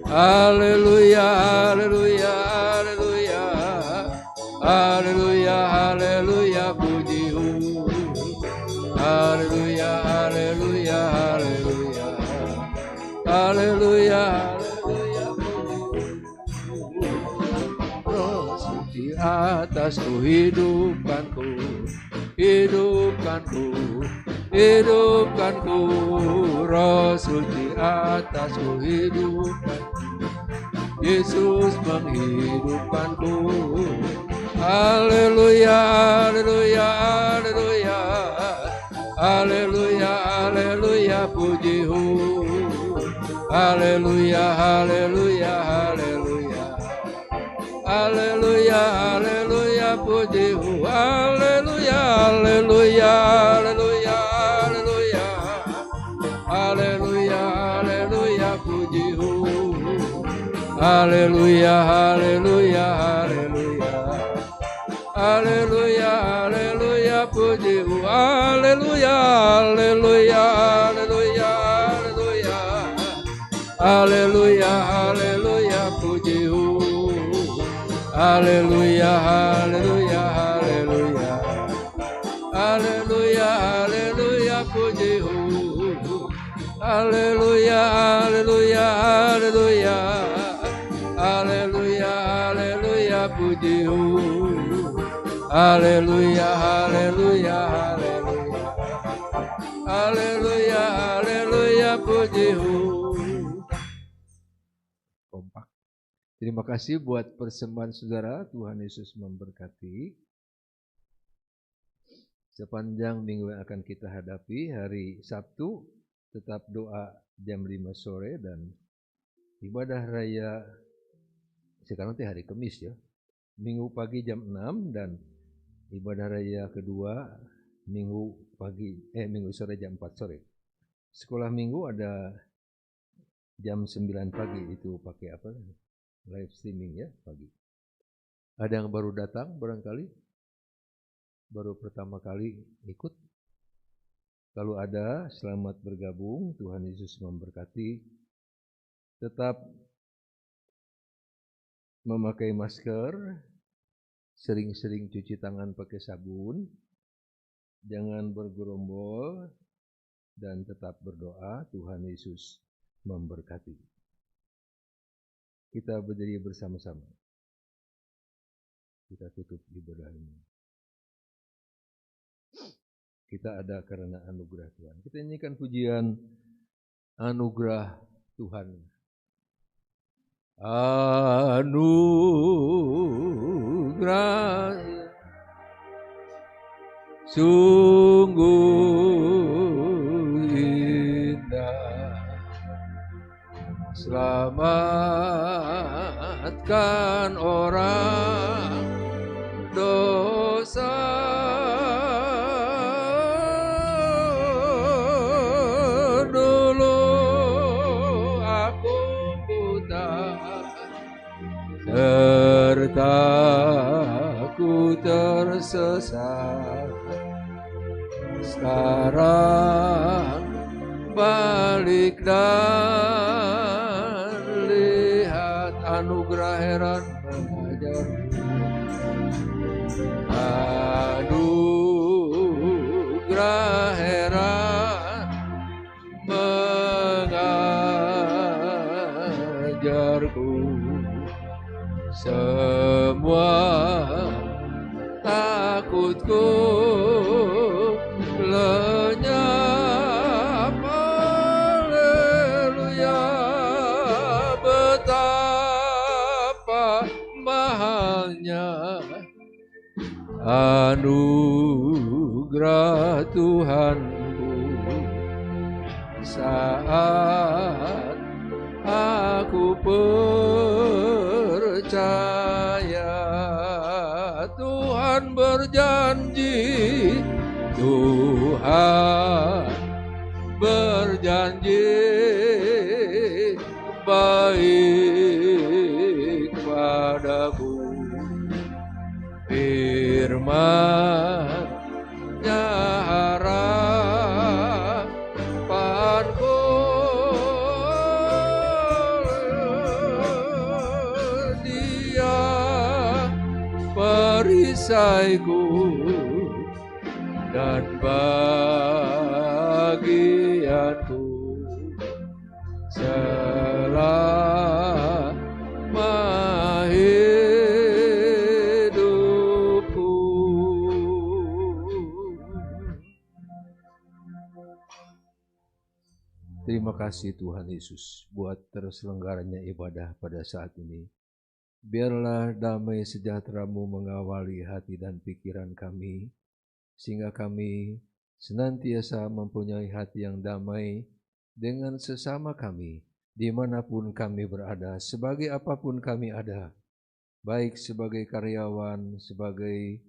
Haleluya, haleluya, haleluya, haleluya, haleluya, pujiu. Haleluya, haleluya, haleluya, haleluya, haleluya, pujiu. Roh suci atasku, hidupkanku, hidupkanku, hidupkanku. Roh suci atasku, hidupkanku. Yesus menghidupkanku. Haleluya, haleluya, haleluya, haleluya, haleluya, pujiu. Haleluya, haleluya, haleluya, haleluya, haleluya, pujiu. Haleluya, haleluya, haleluya, haleluya, haleluya, haleluya, pujiu. Haleluya, haleluya, haleluya, haleluya, haleluya, pujiu. Haleluya, haleluya, haleluya, haleluya, haleluya, haleluya, pujiu. Haleluya, haleluya, haleluya, haleluya, haleluya, pujiu. Haleluya, haleluya, haleluya, haleluya, haleluya, pujiu. Haleluya, haleluya, haleluya. Haleluya, haleluya, pujihu. Kompak. Terima kasih buat persembahan saudara. Tuhan Yesus memberkati. Sepanjang minggu yang akan kita hadapi, hari Sabtu tetap doa jam 5 sore dan ibadah raya sekarang hari Kamis ya. Minggu pagi jam 6 dan ibadah raya kedua minggu sore jam 4 sore. Sekolah minggu ada jam 9 pagi, itu pakai apa? Live streaming ya pagi. Ada yang baru datang barangkali? Baru pertama kali ikut? Kalau ada, selamat bergabung. Tuhan Yesus memberkati. Tetap memakai masker, sering-sering cuci tangan pakai sabun, jangan bergerombol, dan tetap berdoa. Tuhan Yesus memberkati. Kita berdiri bersama-sama. Kita tutup ibadah ini. Kita ada karena anugerah Tuhan. Kita nyanyikan pujian anugerah Tuhan. Anugerah sungguh indah, selamatkan orang dosa. Dulu aku buta, serta ku tersesat. Sekarang balik dan lihat anugerah heran mengajar. Anugerah heran mengajarku. Semua takutku lenyap. Haleluya, betapa mahalnya anugerah Tuhanku. Saat aku percaya, Tuhan berjanji, Tuhan berjanji baik padaku. Firman-Nya harapanku, Dia perisaiku dan bagianku selama hidupku. Terima kasih Tuhan Yesus buat terselenggaranya ibadah pada saat ini. Biarlah damai sejahtera-Mu mengawali hati dan pikiran kami, sehingga kami senantiasa mempunyai hati yang damai dengan sesama kami, dimanapun kami berada, sebagai apapun kami ada, baik sebagai karyawan, sebagai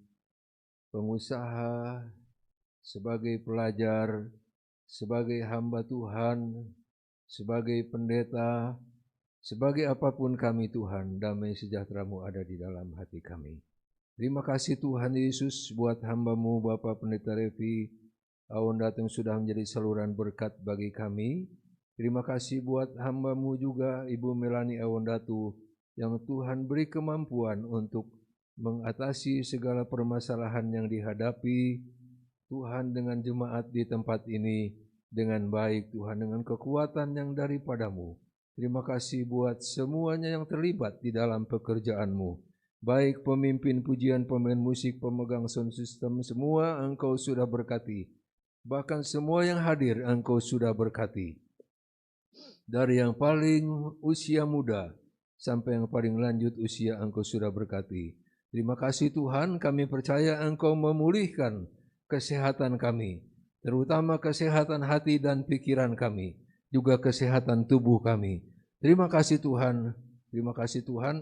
pengusaha, sebagai pelajar, sebagai hamba Tuhan, sebagai pendeta, sebagai apapun kami Tuhan, damai sejahtera-Mu ada di dalam hati kami. Terima kasih Tuhan Yesus buat hamba-Mu Bapak Pendeta Revi Awondatung sudah menjadi saluran berkat bagi kami. Terima kasih buat hamba-Mu juga Ibu Melani Awondatu yang Tuhan beri kemampuan untuk mengatasi segala permasalahan yang dihadapi Tuhan dengan jemaat di tempat ini dengan baik Tuhan, dengan kekuatan yang daripada-Mu. Terima kasih buat semuanya yang terlibat di dalam pekerjaan-Mu. baik pemimpin pujian, pemain musik, pemegang sound system, semua Engkau sudah berkati. Bahkan semua yang hadir Engkau sudah berkati. Dari yang paling usia muda sampai yang paling lanjut usia Engkau sudah berkati. Terima kasih Tuhan, kami percaya Engkau memulihkan kesehatan kami, terutama kesehatan hati dan pikiran kami, juga kesehatan tubuh kami. Terima kasih Tuhan,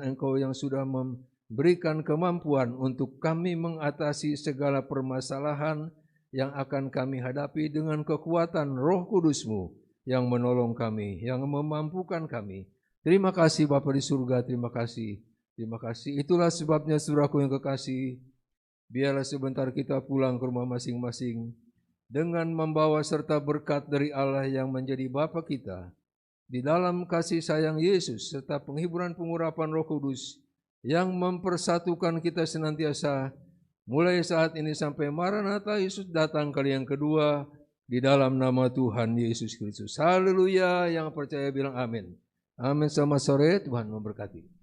Engkau yang sudah memberikan kemampuan untuk kami mengatasi segala permasalahan yang akan kami hadapi dengan kekuatan Roh Kudus-Mu yang menolong kami, yang memampukan kami. Terima kasih Bapa di surga, terima kasih. Itulah sebabnya saudaraku yang kekasih, biarlah sebentar kita pulang ke rumah masing-masing dengan membawa serta berkat dari Allah yang menjadi Bapa kita, di dalam kasih sayang Yesus serta penghiburan pengurapan Roh Kudus yang mempersatukan kita senantiasa mulai saat ini sampai Maranatha Yesus datang kali yang kedua, di dalam nama Tuhan Yesus Kristus. Haleluya, yang percaya bilang amin. Amin. Selamat sore, Tuhan memberkati.